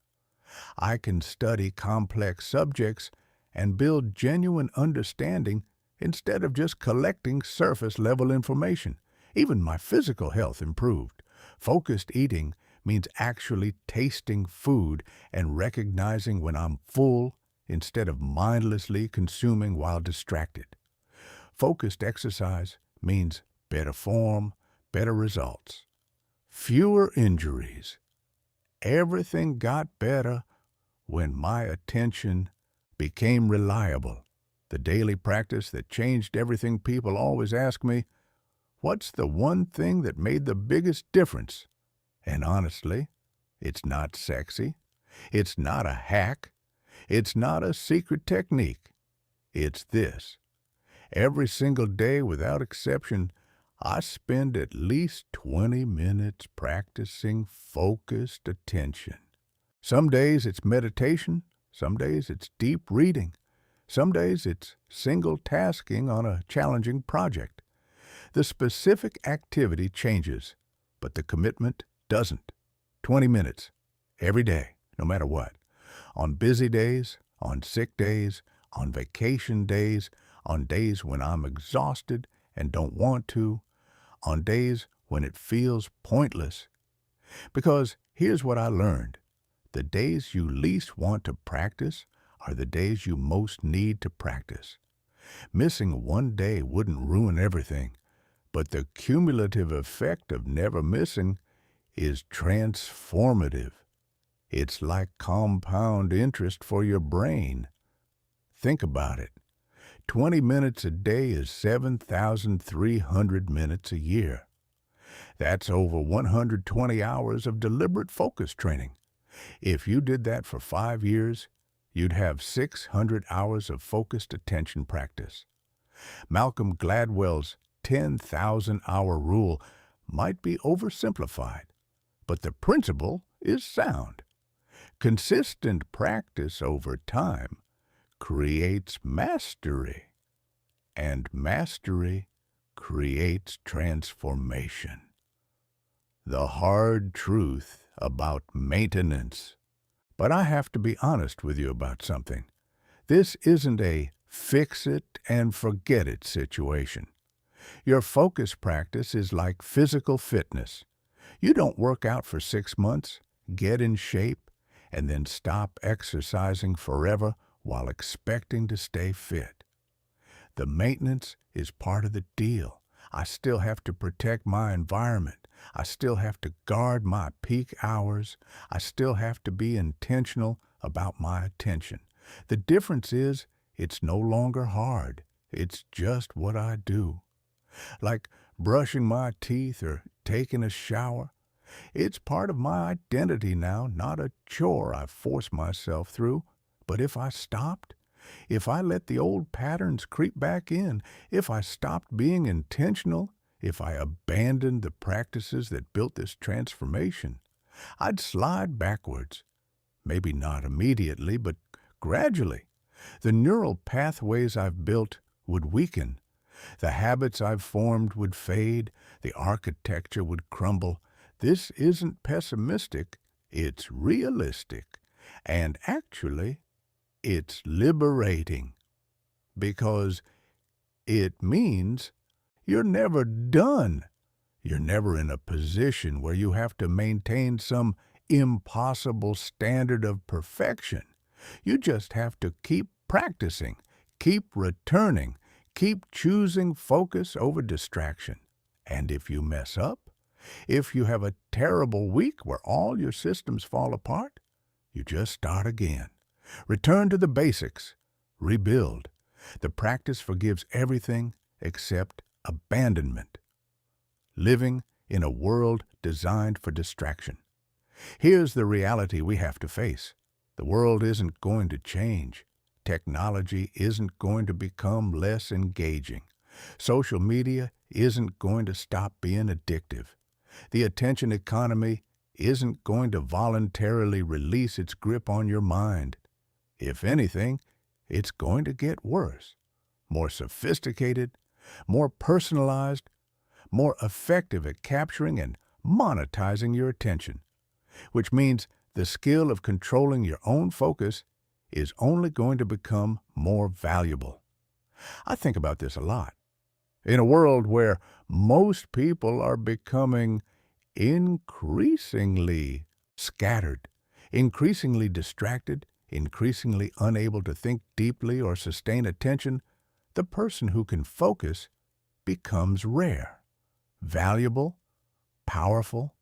I can study complex subjects and build genuine understanding instead of just collecting surface-level information. Even my physical health improved. Focused eating means actually tasting food and recognizing when I'm full instead of mindlessly consuming while distracted. Focused exercise means better form, better results, fewer injuries. Everything got better when my attention became reliable. The daily practice that changed everything. People always ask me, "What's the one thing that made the biggest difference?" And honestly, it's not sexy. It's not a hack. It's not a secret technique. It's this. Every single day, without exception, I spend at least 20 minutes practicing focused attention. Some days it's meditation. Some days it's deep reading. Some days it's single tasking on a challenging project. The specific activity changes, but the commitment doesn't. 20 minutes, every day, no matter what. On busy days, on sick days, on vacation days, on days when I'm exhausted and don't want to, on days when it feels pointless. Because here's what I learned. The days you least want to practice are the days you most need to practice. Missing one day wouldn't ruin everything, but the cumulative effect of never missing is transformative. It's like compound interest for your brain. Think about it. 20 minutes a day is 7,300 minutes a year. That's over 120 hours of deliberate focus training. If you did that for 5 years, you'd have 600 hours of focused attention practice. Malcolm Gladwell's 10,000-hour rule might be oversimplified, but the principle is sound. Consistent practice over time creates mastery, and mastery creates transformation. The hard truth about maintenance. But I have to be honest with you about something. This isn't a fix-it-and-forget-it situation. Your focus practice is like physical fitness. You don't work out for 6 months, get in shape, and then stop exercising forever while expecting to stay fit. The maintenance is part of the deal. I still have to protect my environment. I still have to guard my peak hours. I still have to be intentional about my attention. The difference is, it's no longer hard. It's just what I do. Like brushing my teeth or taking a shower. It's part of my identity now, not a chore I force myself through. But if I stopped, if I let the old patterns creep back in, if I stopped being intentional, if I abandoned the practices that built this transformation, I'd slide backwards. Maybe not immediately, but gradually. The neural pathways I've built would weaken. The habits I've formed would fade. The architecture would crumble. This isn't pessimistic. It's realistic. And actually, it's liberating. Because it means you're never done. You're never in a position where you have to maintain some impossible standard of perfection. You just have to keep practicing, keep returning, keep choosing focus over distraction. And if you mess up, if you have a terrible week where all your systems fall apart, you just start again. Return to the basics. Rebuild. The practice forgives everything except abandonment. Living in a world designed for distraction. Here's the reality we have to face. The world isn't going to change. Technology isn't going to become less engaging. Social media isn't going to stop being addictive. The attention economy isn't going to voluntarily release its grip on your mind. If anything, it's going to get worse, more sophisticated, more personalized, more effective at capturing and monetizing your attention, which means the skill of controlling your own focus is only going to become more valuable. I think about this a lot. In a world where most people are becoming increasingly scattered, increasingly distracted, increasingly unable to think deeply or sustain attention, the person who can focus becomes rare, valuable, powerful,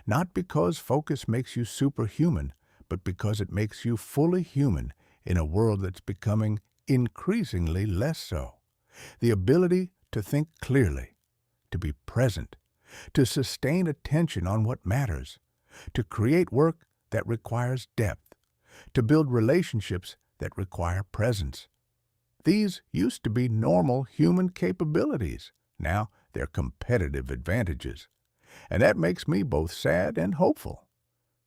not because focus makes you superhuman, but because it makes you fully human in a world that's becoming increasingly less so. The ability to think clearly, to be present, to sustain attention on what matters, to create work that requires depth, to build relationships that require presence. These used to be normal human capabilities. Now they're competitive advantages. And that makes me both sad and hopeful.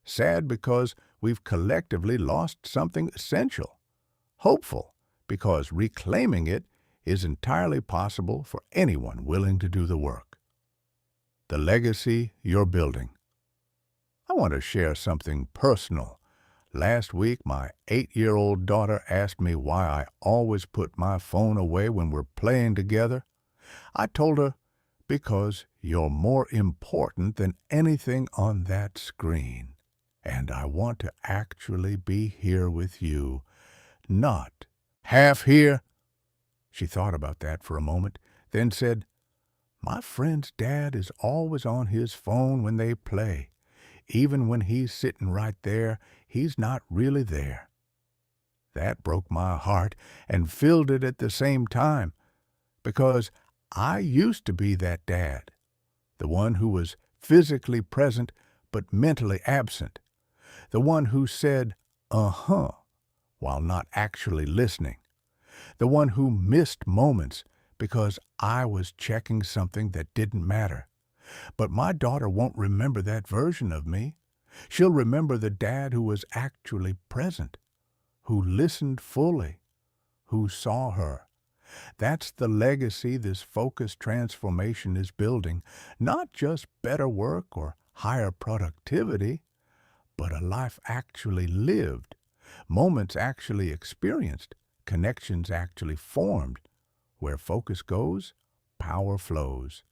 Sad because we've collectively lost something essential. Hopeful because reclaiming it is entirely possible for anyone willing to do the work. The legacy you're building. I want to share something personal. Last week, my 8-year-old daughter asked me why I always put my phone away when we're playing together. I told her, because you're more important than anything on that screen. And I want to actually be here with you, not half here." She thought about that for a moment, then said, "My friend's dad is always on his phone when they play. Even when he's sitting right there, he's not really there." That broke my heart and filled it at the same time, because I used to be that dad, the one who was physically present but mentally absent, the one who said, "uh-huh," while not actually listening, the one who missed moments because I was checking something that didn't matter. But my daughter won't remember that version of me. She'll remember the dad who was actually present, who listened fully, who saw her. That's the legacy this focused transformation is building, not just better work or higher productivity, but a life actually lived, moments actually experienced, connections actually formed. Where focus goes, power flows.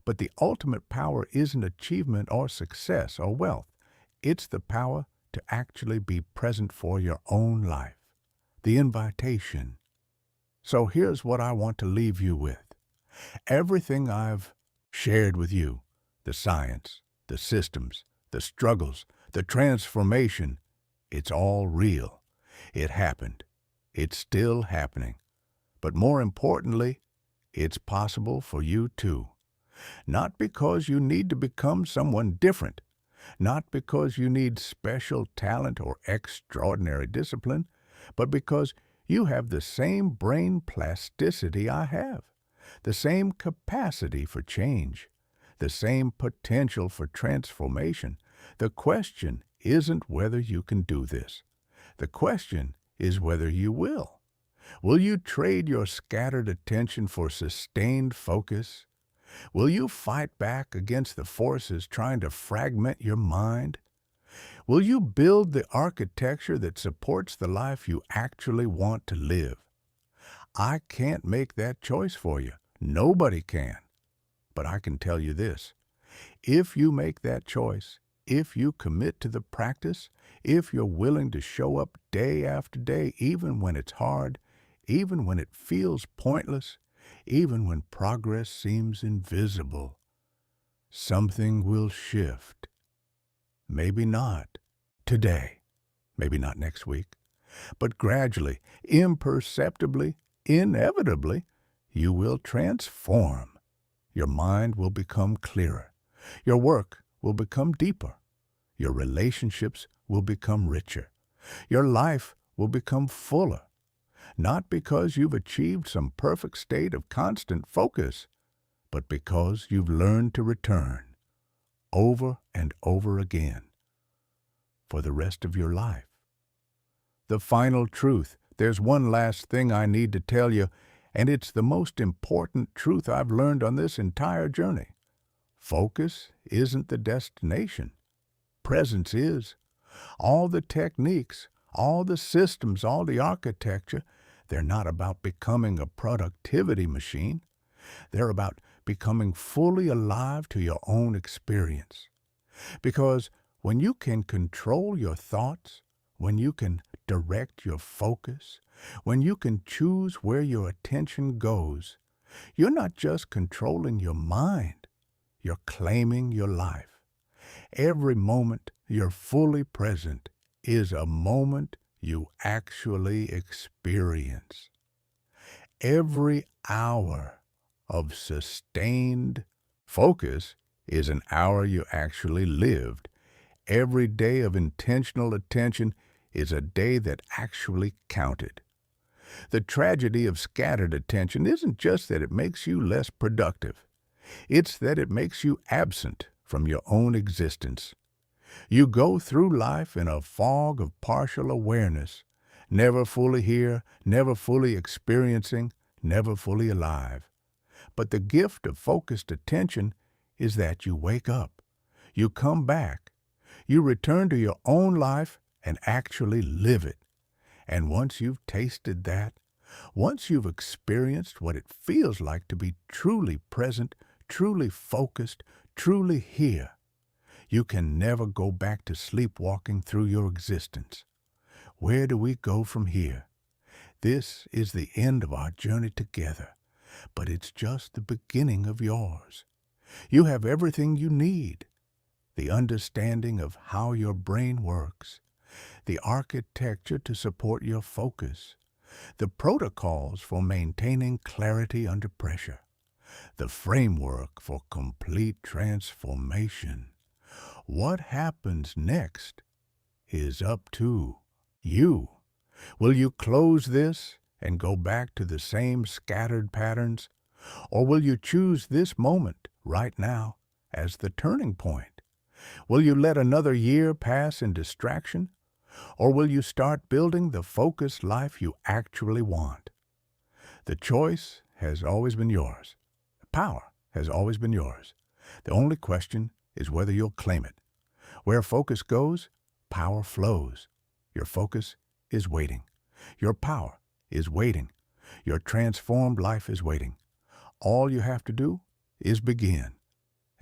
But the ultimate power isn't achievement or success or wealth. It's the power to actually be present for your own life. The invitation. So here's what I want to leave you with. Everything I've shared with you, the science, the systems, the struggles, the transformation, it's all real. It happened. It's still happening. But more importantly, it's possible for you too. Not because you need to become someone different, not because you need special talent or extraordinary discipline, but because you have the same brain plasticity I have, the same capacity for change, the same potential for transformation. The question isn't whether you can do this. The question is whether you will. Will you trade your scattered attention for sustained focus? Will you fight back against the forces trying to fragment your mind? Will you build the architecture that supports the life you actually want to live? I can't make that choice for you. Nobody can. But I can tell you this. If you make that choice, if you commit to the practice, if you're willing to show up day after day, even when it's hard, even when it feels pointless, even when progress seems invisible, something will shift. Maybe not today, maybe not next week, but gradually, imperceptibly, inevitably, you will transform. Your mind will become clearer. Your work will become deeper. Your relationships will become richer. Your life will become fuller. Not because you've achieved some perfect state of constant focus, but because you've learned to return over and over again for the rest of your life. The final truth. There's one last thing I need to tell you, and it's the most important truth I've learned on this entire journey. Focus isn't the destination. Presence is. All the techniques, all the systems, all the architecture, they're not about becoming a productivity machine. They're about becoming fully alive to your own experience. Because when you can control your thoughts, when you can direct your focus, when you can choose where your attention goes, you're not just controlling your mind, you're claiming your life. Every moment you're fully present is a moment you actually experience. Every hour of sustained focus is an hour you actually lived. Every day of intentional attention is a day that actually counted. The tragedy of scattered attention isn't just that it makes you less productive. It's that it makes you absent from your own existence. You go through life in a fog of partial awareness, never fully here, never fully experiencing, never fully alive. But the gift of focused attention is that you wake up, you come back, you return to your own life and actually live it. And once you've tasted that, once you've experienced what it feels like to be truly present, truly focused, truly here, You can never go back to sleepwalking through your existence. Where do we go from here? This is the end of our journey together, but it's just the beginning of yours. You have everything you need: the understanding of how your brain works, the architecture to support your focus, the protocols for maintaining clarity under pressure, the framework for complete transformation. What happens next is up to you. Will you close this and go back to the same scattered patterns? Or will you choose this moment, right now, as the turning point? Will you let another year pass in distraction? Or will you start building the focused life you actually want? The choice has always been yours. Power has always been yours. The only question is whether you'll claim it. Where focus goes, power flows. Your focus is waiting. Your power is waiting. Your transformed life is waiting. All you have to do is begin.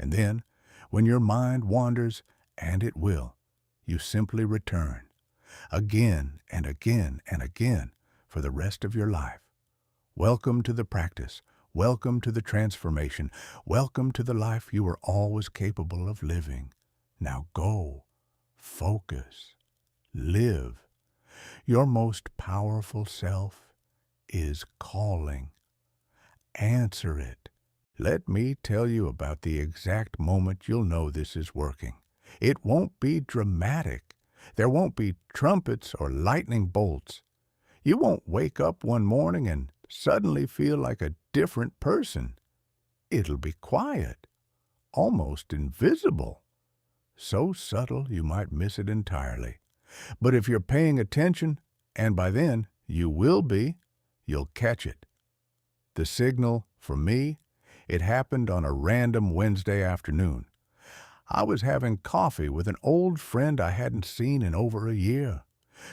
And then, when your mind wanders, and it will, you simply return. Again and again and again for the rest of your life. Welcome to the practice. Welcome to the transformation. Welcome to the life you were always capable of living. Now go, focus, live. Your most powerful self is calling. Answer it. Let me tell you about the exact moment you'll know this is working. It won't be dramatic. There won't be trumpets or lightning bolts. You won't wake up one morning and suddenly feel like a different person. It'll be quiet, almost invisible. So subtle you might miss it entirely. But if you're paying attention, and by then you will be, you'll catch it. The signal, for me, it happened on a random Wednesday afternoon. I was having coffee with an old friend I hadn't seen in over a year.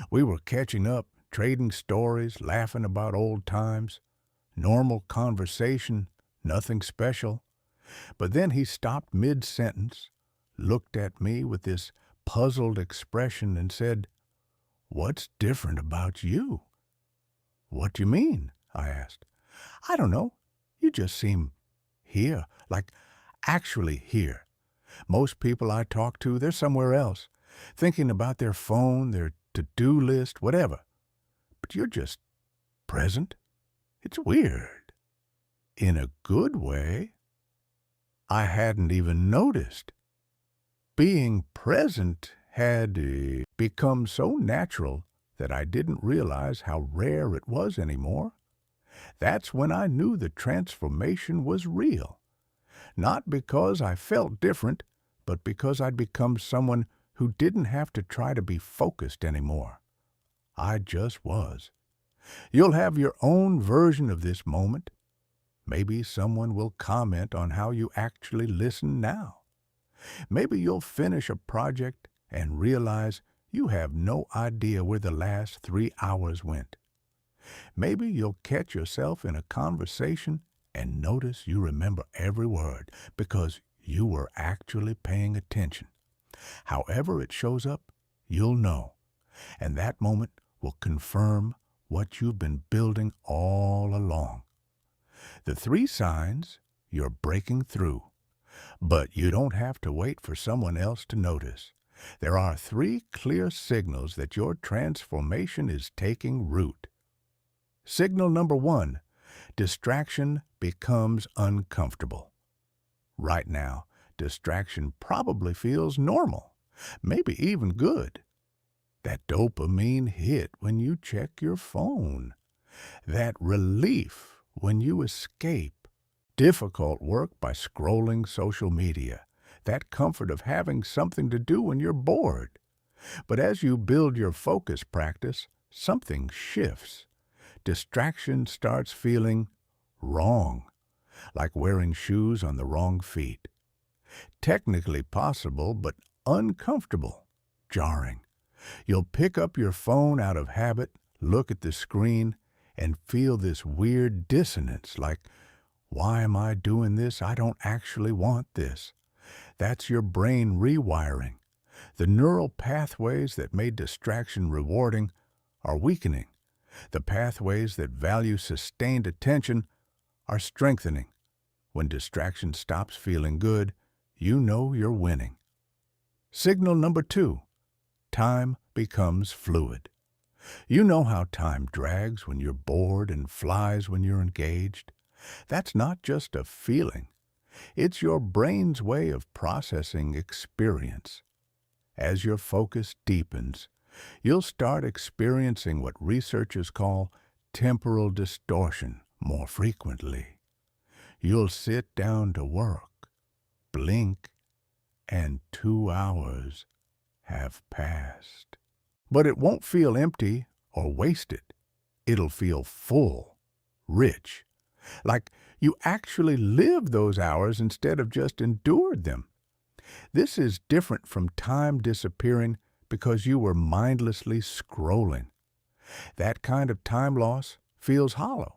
We were catching up, trading stories, laughing about old times. Normal conversation, nothing special. But then he stopped mid-sentence, looked at me with this puzzled expression and said, "What's different about you?" "What do you mean?" I asked. "I don't know. You just seem here, like actually here. Most people I talk to, they're somewhere else, thinking about their phone, their to-do list, whatever. But you're just present. It's weird." In a good way. I hadn't even noticed. Being present had become so natural that I didn't realize how rare it was anymore. That's when I knew the transformation was real. Not because I felt different, but because I'd become someone who didn't have to try to be focused anymore. I just was. You'll have your own version of this moment. Maybe someone will comment on how you actually listen now. Maybe you'll finish a project and realize you have no idea where the last 3 hours went. Maybe you'll catch yourself in a conversation and notice you remember every word because you were actually paying attention. However it shows up, you'll know, and that moment will confirm what you've been building all along. The 3 signs you're breaking through. But you don't have to wait for someone else to notice. There are 3 clear signals that your transformation is taking root. Signal number 1, distraction becomes uncomfortable. Right now, distraction probably feels normal, maybe even good. That dopamine hit when you check your phone. That relief when you escape difficult work by scrolling social media. That comfort of having something to do when you're bored. But as you build your focus practice, something shifts. Distraction starts feeling wrong, like wearing shoes on the wrong feet. Technically possible, but uncomfortable, jarring. You'll pick up your phone out of habit, look at the screen, and feel this weird dissonance, like, why am I doing this? I don't actually want this. That's your brain rewiring. The neural pathways that made distraction rewarding are weakening. The pathways that value sustained attention are strengthening. When distraction stops feeling good, you know you're winning. Signal number 2, time becomes fluid. You know how time drags when you're bored and flies when you're engaged. That's not just a feeling. It's your brain's way of processing experience. As your focus deepens, you'll start experiencing what researchers call temporal distortion more frequently. You'll sit down to work, blink, and 2 hours have passed. But it won't feel empty or wasted. It'll feel full, rich, like you actually lived those hours instead of just endured them. This is different from time disappearing because you were mindlessly scrolling. That kind of time loss feels hollow.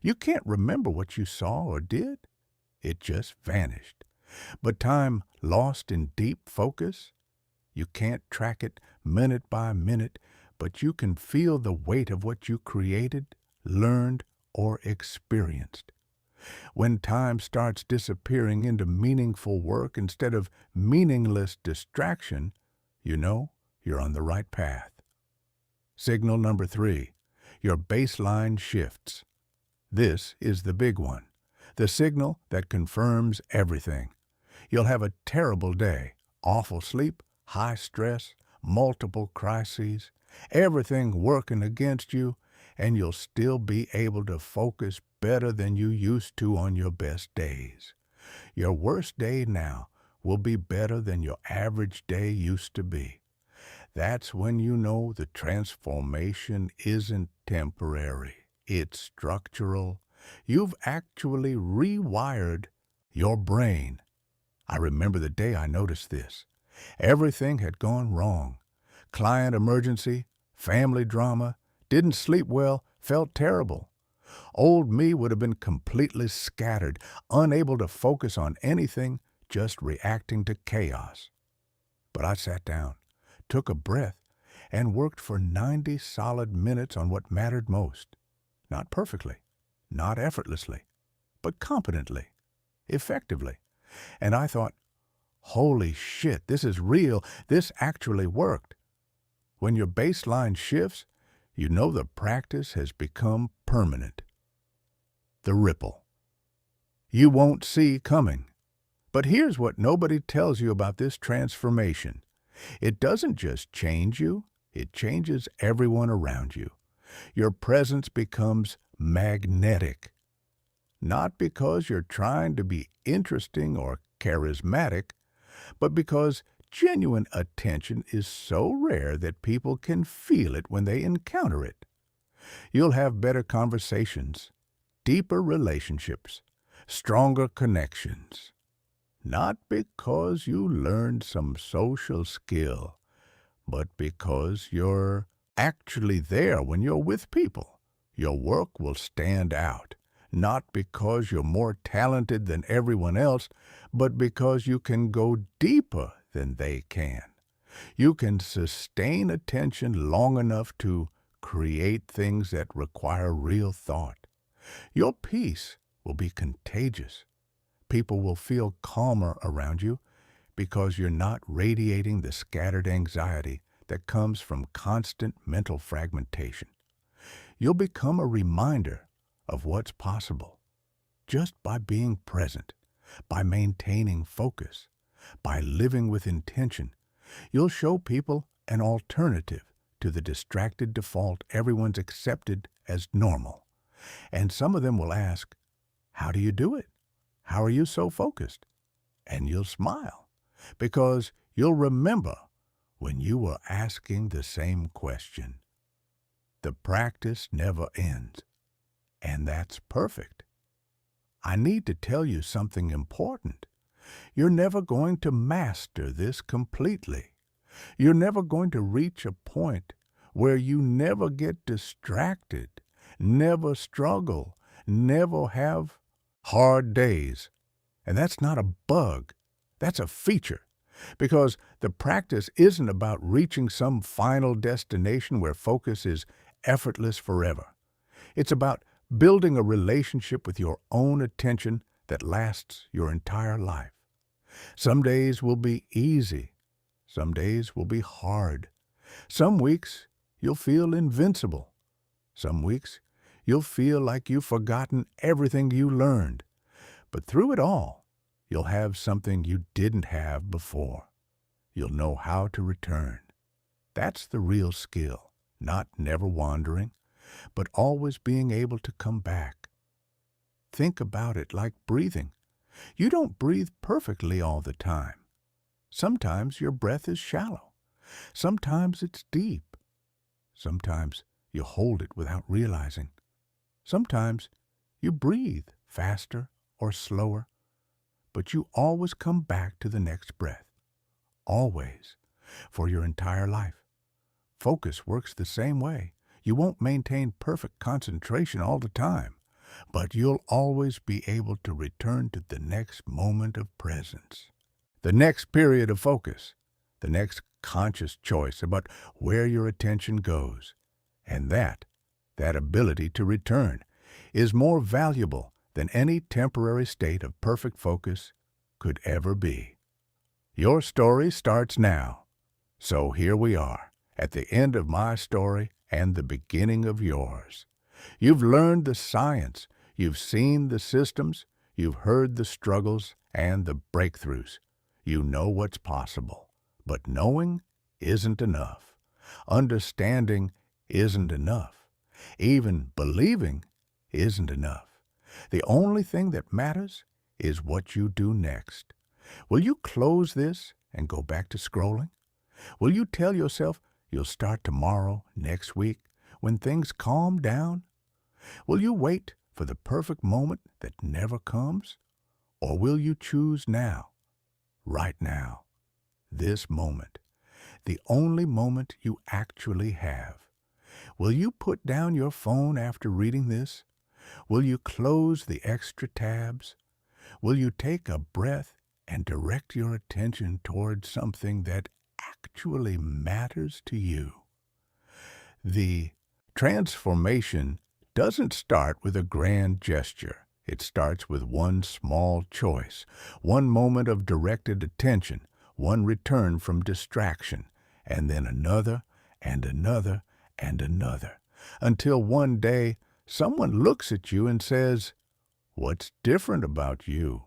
You can't remember what you saw or did. It just vanished. But time lost in deep focus, you can't track it minute by minute, but you can feel the weight of what you created, learned, or experienced. When time starts disappearing into meaningful work instead of meaningless distraction, you know you're on the right path. Signal number 3, your baseline shifts. This is the big one, the signal that confirms everything. You'll have a terrible day, awful sleep, high stress, multiple crises, everything working against you, and you'll still be able to focus better than you used to on your best days. Your worst day now will be better than your average day used to be. That's when you know the transformation isn't temporary. It's structural. You've actually rewired your brain. I remember the day I noticed this. Everything had gone wrong. Client emergency, family drama, didn't sleep well, felt terrible. Old me would have been completely scattered, unable to focus on anything, just reacting to chaos. But I sat down, took a breath, and worked for 90 solid minutes on what mattered most. Not perfectly, not effortlessly, but competently, effectively. And I thought, holy shit, this is real. This actually worked. When your baseline shifts, you know the practice has become permanent. The ripple. You won't see coming. But here's what nobody tells you about this transformation. It doesn't just change you, it changes everyone around you. Your presence becomes magnetic. Not because you're trying to be interesting or charismatic, but because genuine attention is so rare that people can feel it when they encounter it. You'll have better conversations, deeper relationships, stronger connections. Not because you learned some social skill, but because you're actually there when you're with people. Your work will stand out, not because you're more talented than everyone else, but because you can go deeper than they can. You can sustain attention long enough to create things that require real thought. Your peace will be contagious. People will feel calmer around you because you're not radiating the scattered anxiety that comes from constant mental fragmentation. You'll become a reminder of what's possible just by being present, by maintaining focus, by living with intention. You'll show people an alternative to the distracted default everyone's accepted as normal. And some of them will ask, how do you do it? How are you so focused? And you'll smile because you'll remember when you were asking the same question. The practice never ends, and that's perfect. I need to tell you something important. You're never going to master this completely. You're never going to reach a point where you never get distracted, never struggle, never have hard days. And that's not a bug. That's a feature, because the practice isn't about reaching some final destination where focus is effortless forever. It's about building a relationship with your own attention that lasts your entire life. Some days will be easy. Some days will be hard. Some weeks you'll feel invincible. Some weeks you'll feel like you've forgotten everything you learned. But through it all, you'll have something you didn't have before. You'll know how to return. That's the real skill, not never wandering, but always being able to come back. Think about it like breathing. You don't breathe perfectly all the time. Sometimes your breath is shallow. Sometimes it's deep. Sometimes you hold it without realizing. Sometimes you breathe faster or slower, but you always come back to the next breath. Always, for your entire life. Focus works the same way. You won't maintain perfect concentration all the time, but you'll always be able to return to the next moment of presence, the next period of focus, the next conscious choice about where your attention goes. And that ability to return, is more valuable than any temporary state of perfect focus could ever be. Your story starts now. So here we are, at the end of my story and the beginning of yours. You've learned the science, you've seen the systems, you've heard the struggles and the breakthroughs. You know what's possible. But knowing isn't enough. Understanding isn't enough. Even believing isn't enough. The only thing that matters is what you do next. Will you close this and go back to scrolling? Will you tell yourself you'll start tomorrow, next week, when things calm down? Will you wait for the perfect moment that never comes? Or will you choose now, right now, this moment, the only moment you actually have? Will you put down your phone after reading this? Will you close the extra tabs? Will you take a breath and direct your attention toward something that actually matters to you? The transformation doesn't start with a grand gesture. It starts with one small choice, one moment of directed attention, one return from distraction, and then another and another and another, until one day someone looks at you and says, "What's different about you?"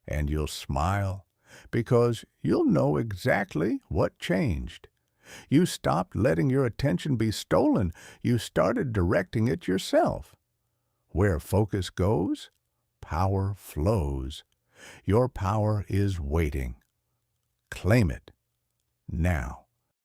And you'll smile, because you'll know exactly what changed. You stopped letting your attention be stolen. You started directing it yourself. Where focus goes, power flows. Your power is waiting. Claim it now.